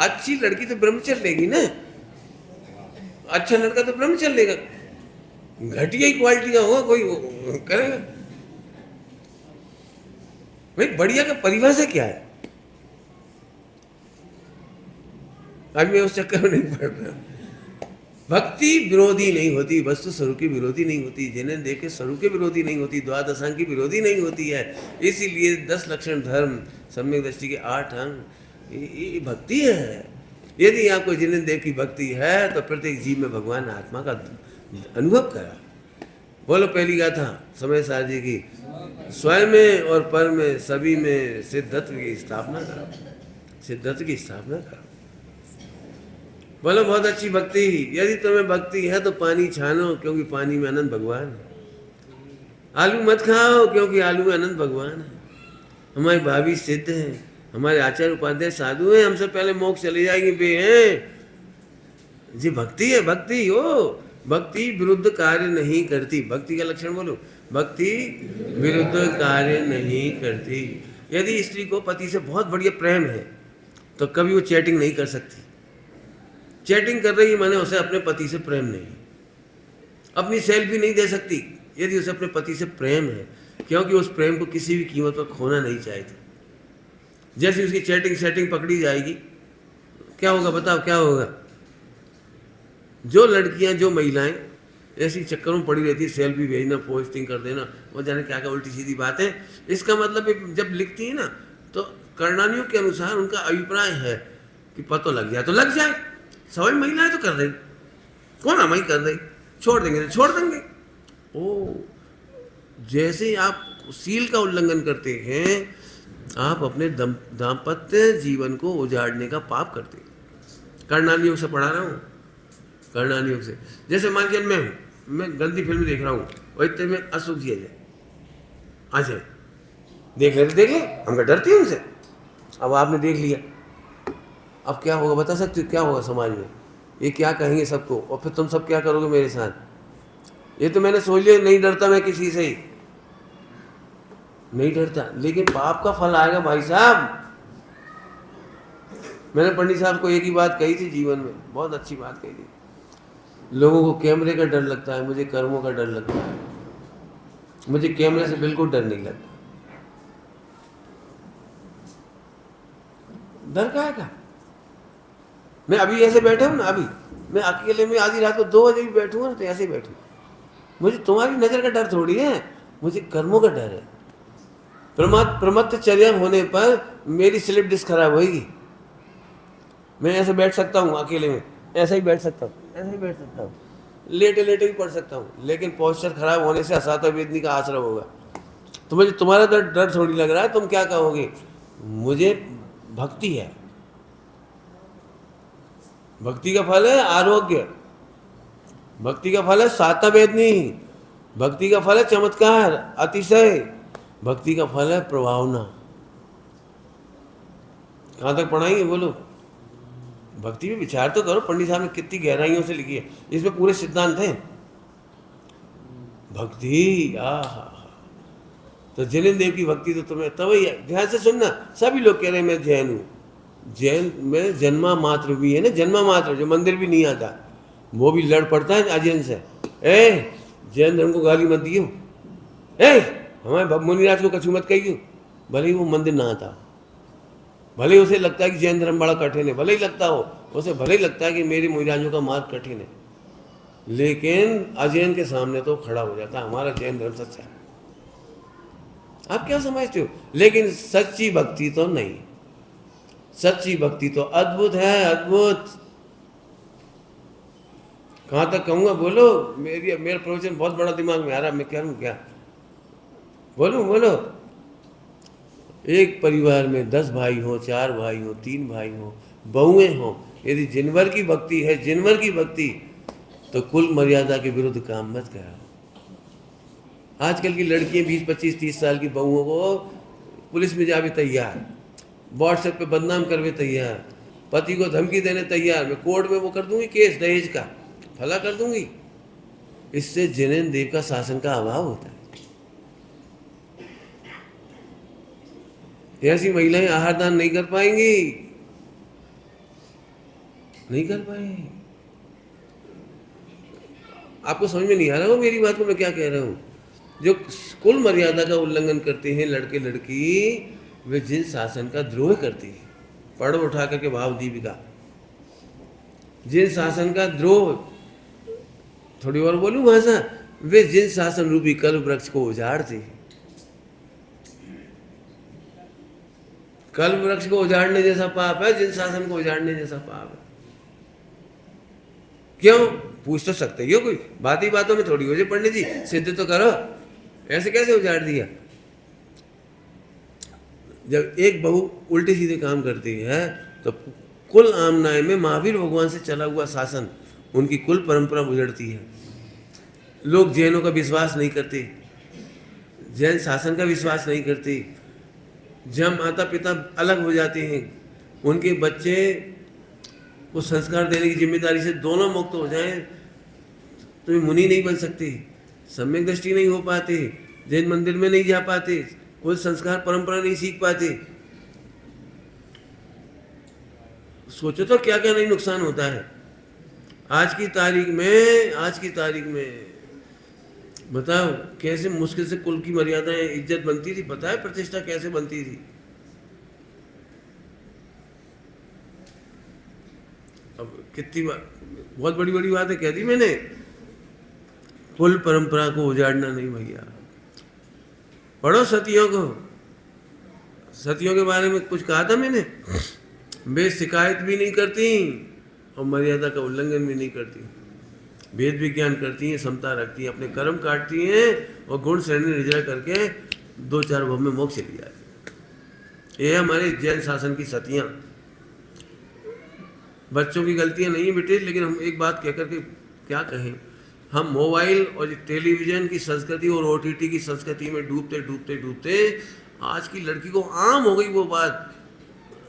अच्छी लड़की तो ब्रह्मचर्य लेगी ना, अच्छा लड़का तो ब्रह्मचर्य लेगा। घटिया ही क्वालिटी का होगा कोई करेगा? भाई बढ़िया का परिभाषा क्या है? अभी मैं उस चक्कर में नहीं पड़ रहा। भक्ति विरोधी नहीं होती, वस्तु स्वरूप की विरोधी नहीं होती, जिन्हें देखे स्वरूप के विरोधी नहीं होती, द्वादशांग की विरोधी नहीं होती है। इसीलिए 10 लक्षण धर्म, सम्यक दृष्टि के 8 अंग, ये भक्ति है। यदि आपको जिन्हें देव की भक्ति है तो प्रत्येक जीव में भगवान आत्मा का अनुभव करा। बोलो पहली गाथा समय सार जी की, स्वयं में और पर में सभी में सिद्धत्व की स्थापना करा। सिद्धत्व की स्थापना करो। बोलो बहुत अच्छी भक्ति, यदि तुम्हें भक्ति है तो पानी छानो, क्योंकि पानी में अनंत भगवान है। आलू मत खाओ, क्योंकि आलू में अनंत भगवान है। हमारी भाभी सिद्ध है, हमारे आचार्य उपाध्याय साधु हैं, हमसे पहले मोक्ष चले जाएंगे वे हैं। जी भक्ति है, भक्ति हो। भक्ति विरुद्ध कार्य नहीं करती। भक्ति का लक्षण बोलो, भक्ति विरुद्ध कार्य नहीं करती। यदि स्त्री को पति से बहुत बढ़िया प्रेम है तो कभी वो चैटिंग नहीं कर सकती। चैटिंग कर रही माने उसे अपने पति से प्रेम नहीं। अपनी सेल्फी नहीं दे सकती यदि उसे अपने पति से प्रेम है, क्योंकि उस प्रेम को किसी भी कीमत पर खोना नहीं चाहती। जैसे उसकी चैटिंग सेटिंग पकड़ी जाएगी, क्या होगा बताओ, क्या होगा? जो लड़कियां, जो महिलाएं ऐसी चक्करों में पड़ी रहती है, सेल्फी भेजना, पोस्टिंग कर देना, वो जाने क्या क्या उल्टी सीधी बात है। इसका मतलब जब लिखती है ना, तो कर्णानियों के अनुसार उनका अभिप्राय है कि पता लग जाए तो लग जाए। सभी महिलाएं तो कर रही, कौन हम ही कर रही, छोड़ देंगे तो छोड़ देंगे। ओ, जैसे आप सील का उल्लंघन करते हैं, आप अपने दाम्पत्य जीवन को उजाड़ने का पाप करते हैं। कर्णानी योग से पढ़ा रहा हूँ, कर्णानी योग से। जैसे मान लीजिए मैं गंदी फिल्म देख रहा हूँ और इतने में असुख जी आ जाए, देख ले, हम क्या डरती हैं उनसे। अब आपने देख लिया, अब क्या होगा बता सकते हो? क्या होगा समाज में? ये क्या कहेंगे सबको, और फिर तुम सब क्या करोगे मेरे साथ? ये तो मैंने सोच लिया, नहीं डरता मैं किसी से ही, नहीं डरता, लेकिन पाप का फल आएगा भाई साहब। मैंने पंडित साहब को एक ही बात कही थी जीवन में, बहुत अच्छी बात कही थी। लोगों को कैमरे का डर लगता है, मुझे कर्मों का डर लगता है। मुझे कैमरे से बिल्कुल डर नहीं लगता। डर का है? मैं अभी ऐसे बैठा हूँ ना, अभी मैं अकेले में आधी रात को 2 बजे भी बैठूंगा ना तो ऐसे ही बैठूँ। मुझे तुम्हारी नजर का डर थोड़ी है, मुझे कर्मों का डर है। प्रमत्तचर्या होने पर मेरी स्लिप डिस्क खराब होगी। मैं ऐसे बैठ सकता हूँ अकेले में, ऐसे ही बैठ सकता हूँ, ऐसे ही बैठ सकता हूँ, लेटे लेटे भी पढ़ सकता हूँ, लेकिन पोस्चर खराब होने से असाता वेदनी का आश्रय होगा। तो मुझे तुम्हारा डर थोड़ी लग रहा है। तुम क्या कहोगे? मुझे भक्ति है, भक्ति का फल है आरोग्य, भक्ति का फल है साता वेदनी, भक्ति का फल है चमत्कार, अतिशय, भक्ति का फल है प्रभावना। कहाँ तक पढ़ाएंगे बोलो? भक्ति में विचार तो करो, पंडित साहब ने कितनी गहराइयों से लिखी है, इसमें पूरे सिद्धांत हैं। भक्ति तो जिनेन्द्र देव की भक्ति तो तुम्हें तभी, ध्यान से सुनना, सभी लोग कह रहे हैं मैं जैन हूँ। जैन में जन्मा मात्र भी है ना, जन्मा मात्र जो मंदिर भी नहीं आता, वो भी लड़ पड़ता है अजैन से। जैन धर्म को गाली मत दियो, हमारे मुनिराज को कछु मत कहियो, भले ही वो मंदिर ना आता, भले ही उसे लगता है कि जैन धर्म बड़ा कठिन है, भले ही लगता हो उसे, भले ही लगता है कि मेरे मुनिराजों का मार्ग कठिन है, लेकिन अजैन के सामने तो खड़ा हो जाता है हमारा जैन धर्म सच्चा है। आप क्या समझते हो? लेकिन सच्ची भक्ति तो नहीं, सच्ची भक्ति तो अद्भुत है, अद्भुत। कहां तक कहूंगा बोलो? मेरा प्रवचन बहुत बड़ा दिमाग में आ रहा, मैं कह रहा हूं क्या बोलो। एक परिवार में 10 भाई हो, 4 भाई हो, 3 भाई हो, बहुएं हो, यदि जिनवर की भक्ति है, जिनवर की भक्ति, तो कुल मर्यादा के विरुद्ध काम मत करो। आजकल की लड़कियां 20, 25, 30 साल की बहुओं को पुलिस में जावे तैयार, व्हाट्सएप पे बदनाम करवे तैयार, पति को धमकी देने तैयार, मैं कोर्ट में वो कर दूंगी केस दहेज का, फला कर दूंगी। इससे जिनेन्द्र देव का शासन का अभाव होता है। ऐसी महिलाएं आहार दान नहीं कर पाएंगी, नहीं कर पाएंगी। आपको समझ में नहीं आ रहा हो मेरी बात को मैं क्या कह रहा हूं? जो कुल मर्यादा का उल्लंघन करते हैं लड़के लड़की, वे जिन शासन का द्रोह करते हैं, पढ़ो उठा करके भाव दीपिका, जिन शासन का द्रोह, थोड़ी और बोलूं भाषा, वे जिन शासन रूपी कल्प वृक्ष को उजाड़ते हैं। कल्प वृक्ष को उजाड़ने जैसा पाप है, जिन शासन को उजाड़ने जैसा पाप है। क्यों? पूछ तो सकते हो कोई, बात ही बातों में थोड़ी हो जाए पंडित जी, सिद्ध तो करो, ऐसे कैसे उजाड़ दिया? जब एक बहू उल्टे सीधे काम करती है तो कुल आमनाय में महावीर भगवान से चला हुआ शासन, उनकी कुल परंपरा उजड़ती है। लोग जैनों का विश्वास नहीं करते, जैन शासन का विश्वास नहीं करते। जब माता पिता अलग हो जाते हैं, उनके बच्चे को संस्कार देने की जिम्मेदारी से दोनों मुक्त हो जाएं, तो मुनि नहीं बन सकते, सम्यक दृष्टि नहीं हो पाते, जैन मंदिर में नहीं जा पाते, कोई संस्कार परंपरा नहीं सीख पाते। सोचो तो क्या क्या नहीं नुकसान होता है। आज की तारीख में बताओ कैसे मुश्किल से कुल की मर्यादाएं, इज्जत बनती थी, पता है प्रतिष्ठा कैसे बनती थी। अब कितनी बार बहुत बड़ी बड़ी बातें कह दी मैंने। कुल परंपरा को उजाड़ना नहीं भैया। पढ़ो सतियों को, सतियों के बारे में कुछ कहा था मैंने। वे शिकायत भी नहीं करती और मर्यादा का उल्लंघन भी नहीं करती, वेद विज्ञान करती हैं, समता रखती हैं, अपने कर्म काटती हैं और गुण श्रेणी निजरा करके 2-4 भव में मोक्ष चली जाती। ये हमारे जैन शासन की सतियाँ। बच्चों की गलतियाँ नहीं है बेटे, लेकिन हम एक बात कह करके क्या कहें, हम मोबाइल और टेलीविज़न की संस्कृति और OTT की संस्कृति में डूबते आज की लड़की को आम हो गई वो बात,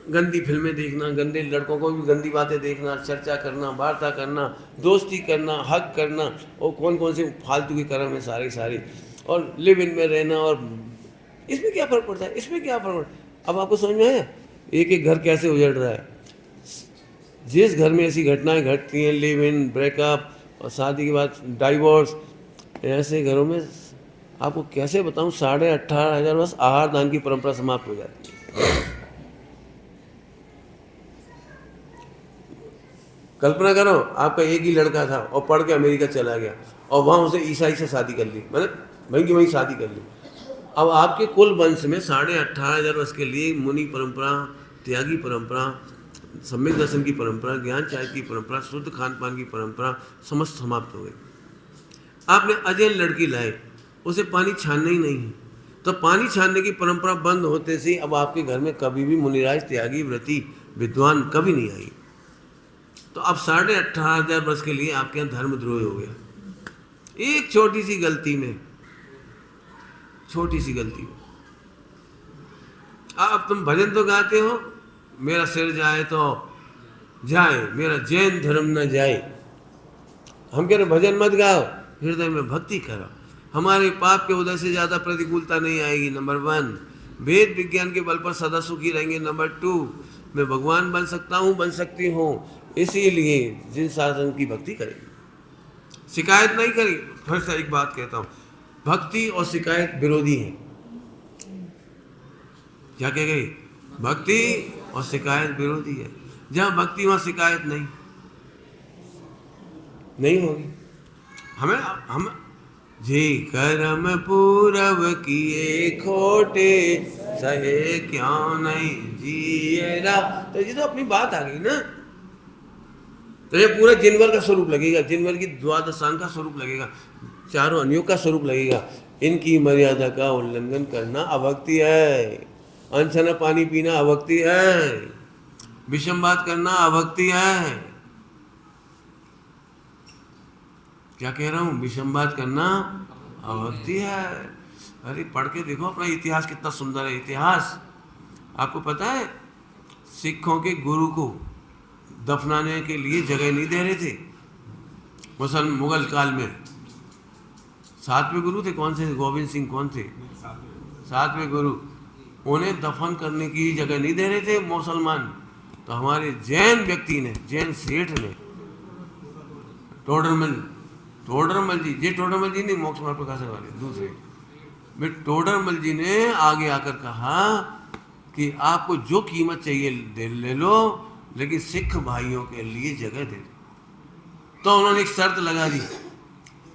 गंदी फिल्में देखना, गंदे लड़कों को भी गंदी बातें देखना, चर्चा करना, वार्ता करना, दोस्ती करना, हक करना, और कौन कौन से फालतू के कर्म है सारे, और लिव इन में रहना। और इसमें क्या फ़र्क पड़ता है, इसमें क्या फ़र्क पड़ता है। अब आपको समझ में आया एक एक घर कैसे उजड़ रहा है। जिस घर में ऐसी घटनाएं घटती हैं, लिव इन, ब्रेकअप और शादी के बाद डाइवोर्स, ऐसे घरों में आपको कैसे बताऊं 18,500 वर्ष आहार दान की परंपरा समाप्त हो जाती है। कल्पना करो आपका एक ही लड़का था और पढ़ के अमेरिका चला गया और वहाँ उसे ईसाई से शादी कर ली, मतलब वहीं की वहीं शादी कर ली। अब आपके कुल वंश में 18,500 वर्ष के लिए मुनि परंपरा, त्यागी परंपरा, सम्यक दर्शन की परंपरा, ज्ञान चाय की परंपरा, शुद्ध खान पान की परंपरा समस्त समाप्त हो गई। आपने अजैन लड़की लाए, उसे पानी छानना ही नहीं है, तो पानी छानने की परंपरा बंद होते से अब आपके घर में कभी भी मुनिराज, त्यागी, व्रती, विद्वान कभी नहीं आई। तो अब 18,500 वर्ष के लिए आपके यहाँ धर्मद्रोह हो गया, एक छोटी सी गलती में। अब तुम भजन तो गाते हो, मेरा सिर जाए तो जाए, मेरा जैन धर्म न जाए। हम कह रहे भजन मत गाओ, हृदय में भक्ति करो, हमारे पाप के उदय से ज़्यादा प्रतिकूलता नहीं आएगी। नंबर 1, वेद विज्ञान के बल पर सदा सुखी रहेंगे। नंबर 2, मैं भगवान बन सकता हूँ, बन सकती हूँ, इसीलिए जिन शासन की भक्ति करेंगे, शिकायत नहीं करेंगे। फिर से एक बात कहता हूँ, भक्ति और शिकायत विरोधी है। क्या कह गई? भक्ति और शिकायत विरोधी है। जहाँ भक्ति वहाँ शिकायत नहीं होगी। हम जे कर्म पूरब किए खोटे, सहे क्यों नहीं जिएरा। तो ये तो अपनी बात आ गई ना। तो ये पूरा जिनवर का स्वरूप लगेगा, जिनवर की द्वादशांग का स्वरूप लगेगा, चारों अनियोग का स्वरूप लगेगा। इनकी मर्यादा का उल्लंघन करना अभक्ति है, अनशन पानी पीना अभक्ति है, विषम बात करना अभक्ति है। क्या कह रहा हूँ? विषम बात करना अभक्ति है। अरे पढ़ के देखो अपना इतिहास कितना सुंदर है। इतिहास आपको पता है, सिखों के गुरु को दफनाने के लिए जगह नहीं दे रहे थे मुगल काल में। 7वें गुरु थे, कौन से? गोविंद सिंह कौन थे? 7वें गुरु। उन्हें दफन करने की जगह नहीं दे रहे थे मुसलमान। तो हमारे जैन व्यक्ति ने, जैन सेठ ने, टोडरमल जी, जे टोडरमल जी नहीं, मोक्ष मार्ग प्रकाशन वाले दूसरे, वे टोडरमल जी ने आगे आकर कहा कि आपको जो कीमत चाहिए ले लो, लेकिन सिख भाइयों के लिए जगह दे दो। तो उन्होंने एक शर्त लगा दी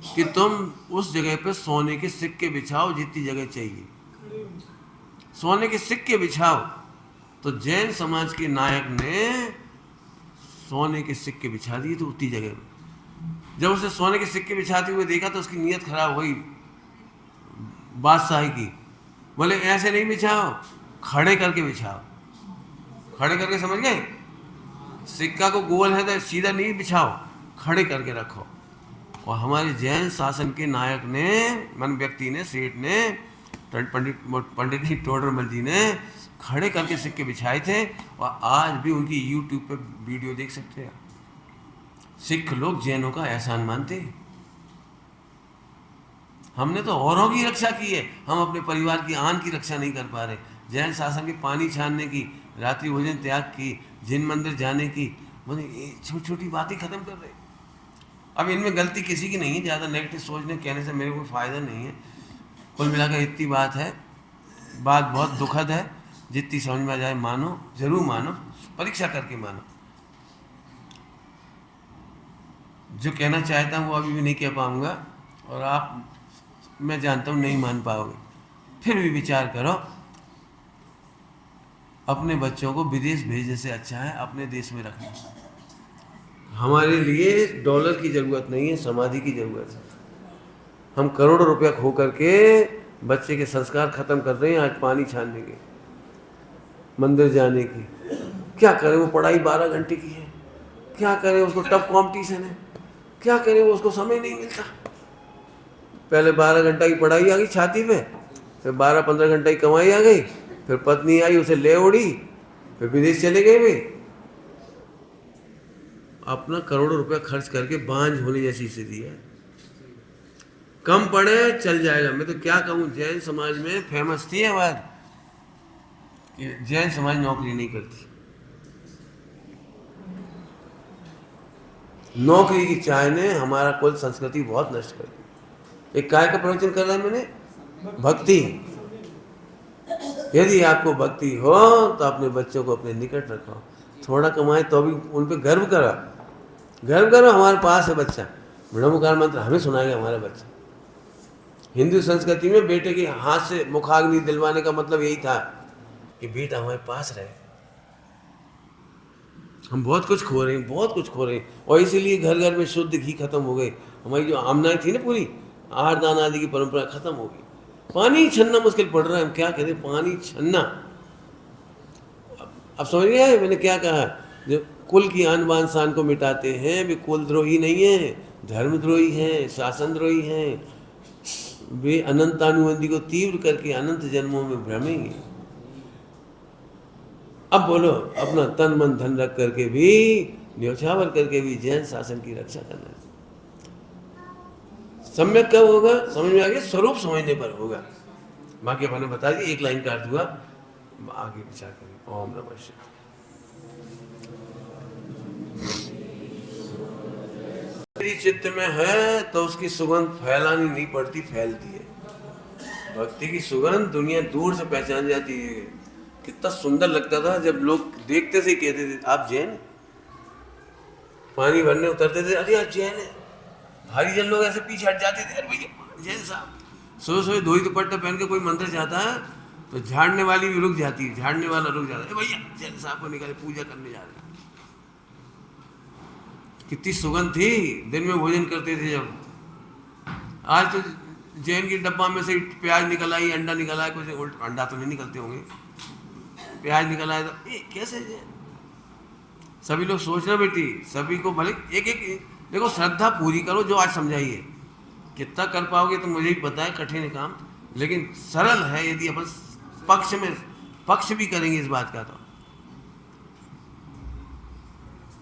कि तुम उस जगह पे सोने के सिक्के बिछाओ जितनी जगह चाहिए, सोने के सिक्के बिछाओ। तो जैन समाज के नायक ने सोने के सिक्के बिछा दिए तो उतनी जगह में। जब उसे सोने के सिक्के बिछाते हुए देखा तो उसकी नीयत खराब हुई बादशाही की। बोले ऐसे नहीं बिछाओ, खड़े करके बिछाओ, खड़े करके, समझ गए? सिक्का को गोल है तो सीधा नहीं बिछाओ, खड़े करके रखो। और हमारे जैन शासन के नायक ने, मन व्यक्ति ने, सेठ ने, पंडित जी टोडरमल जी ने खड़े करके सिक्के बिछाए थे। और आज भी उनकी यूट्यूब पे वीडियो देख सकते हैं। सिख लोग जैनों का एहसान मानते। हमने तो औरों की रक्षा की है, हम अपने परिवार की आन की रक्षा नहीं कर पा रहे। जैन शासन के पानी छानने की, रात्रि भोजन त्याग की, जिन मंदिर जाने की, मतलब छोटी छोटी बातें खत्म कर रहे। अब इनमें गलती किसी की नहीं है, ज़्यादा नेगेटिव सोचने कहने से मेरे को फ़ायदा नहीं है। कुल मिलाकर इतनी बात है, बात बहुत दुखद है। जितनी समझ में आ जाए मानो, जरूर मानो, परीक्षा करके मानो। जो कहना चाहता हूँ वो अभी भी नहीं कह पाऊँगा, और आप, मैं जानता हूँ नहीं मान पाओगे। फिर भी विचार करो। अपने बच्चों को विदेश भेजने से अच्छा है अपने देश में रखना। हमारे लिए डॉलर की ज़रूरत नहीं है, समाधि की ज़रूरत है। हम करोड़ों रुपया खो करके बच्चे के संस्कार खत्म कर रहे हैं आज पानी छानने के, मंदिर जाने की। क्या करें, वो पढ़ाई 12 घंटे की है, क्या करें, उसको टफ कंपटीशन है, क्या करें, वो उसको समय नहीं मिलता। पहले 12 घंटा की पढ़ाई आ गई छाती पे, फिर 12-15 घंटा की कमाई आ गई, फिर पत्नी आई उसे ले उड़ी, फिर विदेश चले गए वे। अपना करोड़ों रुपया खर्च करके बांझ होने जैसी स्थिति है। कम पढ़े चल जाएगा। मैं तो क्या कहूँ, जैन समाज में फेमस थी ये बात कि जैन समाज नौकरी नहीं करती। नौकरी की चाह ने हमारा कुल संस्कृति बहुत नष्ट कर दी। एक काय का प्रवचन कर रहा है मैंने, भक्ति। यदि आपको भक्ति हो तो अपने बच्चों को अपने निकट रखो। थोड़ा कमाए तो भी उन पर गर्व करो, गर्व करो हमारे पास है बच्चा। ब्रह्मकार मंत्र हमें सुनाएगा हमारा बच्चा। हिंदू संस्कृति में बेटे के हाथ से मुखाग्नि दिलवाने का मतलब यही था कि बेटा हमारे पास रहे। हम बहुत कुछ खो रहे हैं, बहुत कुछ खो रहे हैं, और इसीलिए घर घर में शुद्ध घी खत्म हो गई। हमारी जो आमनाएं थी ना, पूरी आरदान आदि की परंपरा खत्म हो गई। पानी छन्ना मुश्किल पड़ रहा है, हम क्या करें, पानी छन्ना। अब समझ गए मैंने क्या कहा? जो कुल की आन बान शान को मिटाते हैं वे कुलद्रोही नहीं है, धर्मद्रोही हैं, शासनद्रोही हैं। वे अनंतानुबंधी को तीव्र करके अनंत जन्मों में भ्रमेंगे। अब बोलो, अपना तन मन धन रख करके भी, न्योछावर करके भी जैन शासन की रक्षा करना। सम्यक कब होगा? समझ में आ गया, स्वरूप समझने पर होगा। बाकी अपने बता दिए, एक लाइन काट दूंगा, आगे विचार करें। ओम नमः शिवाय। चित्त में है तो उसकी सुगंध फैलानी नहीं पड़ती, फैलती है। भक्ति की सुगंध दुनिया दूर से पहचान जाती है। कितना सुंदर लगता था जब लोग देखते से ही कहते थे आप जैन। पानी भरने उतरते थे, अरे आप जैन है। भारी जन लोग ऐसे पीछे हट जाते थे, अरे भैया जैन साहब। सोए धोई दुपट्टा पहन के कोई मंदिर जाता है तो झाड़ने वाली भी रुक जाती है, झाड़ने वाला रुक जाता है, भैया जैन साहब को निकाले, पूजा करने जा रहे हैं। कितनी सुगंध थी, दिन में भोजन करते थे जब। आज तो जैन की डब्बा में से प्याज निकल आई, अंडा निकल आया, कुछ उल्ट, अंडा तो नहीं निकलते होंगे, प्याज निकल आया तो कैसे जैन। सभी लोग सोचना बेटी, सभी को भले एक एक देखो, श्रद्धा पूरी करो जो आज समझाइए। कितना कर पाओगे तो मुझे ही पता है, कठिन है काम, लेकिन सरल है। यदि अपन पक्ष भी करेंगे इस बात का तो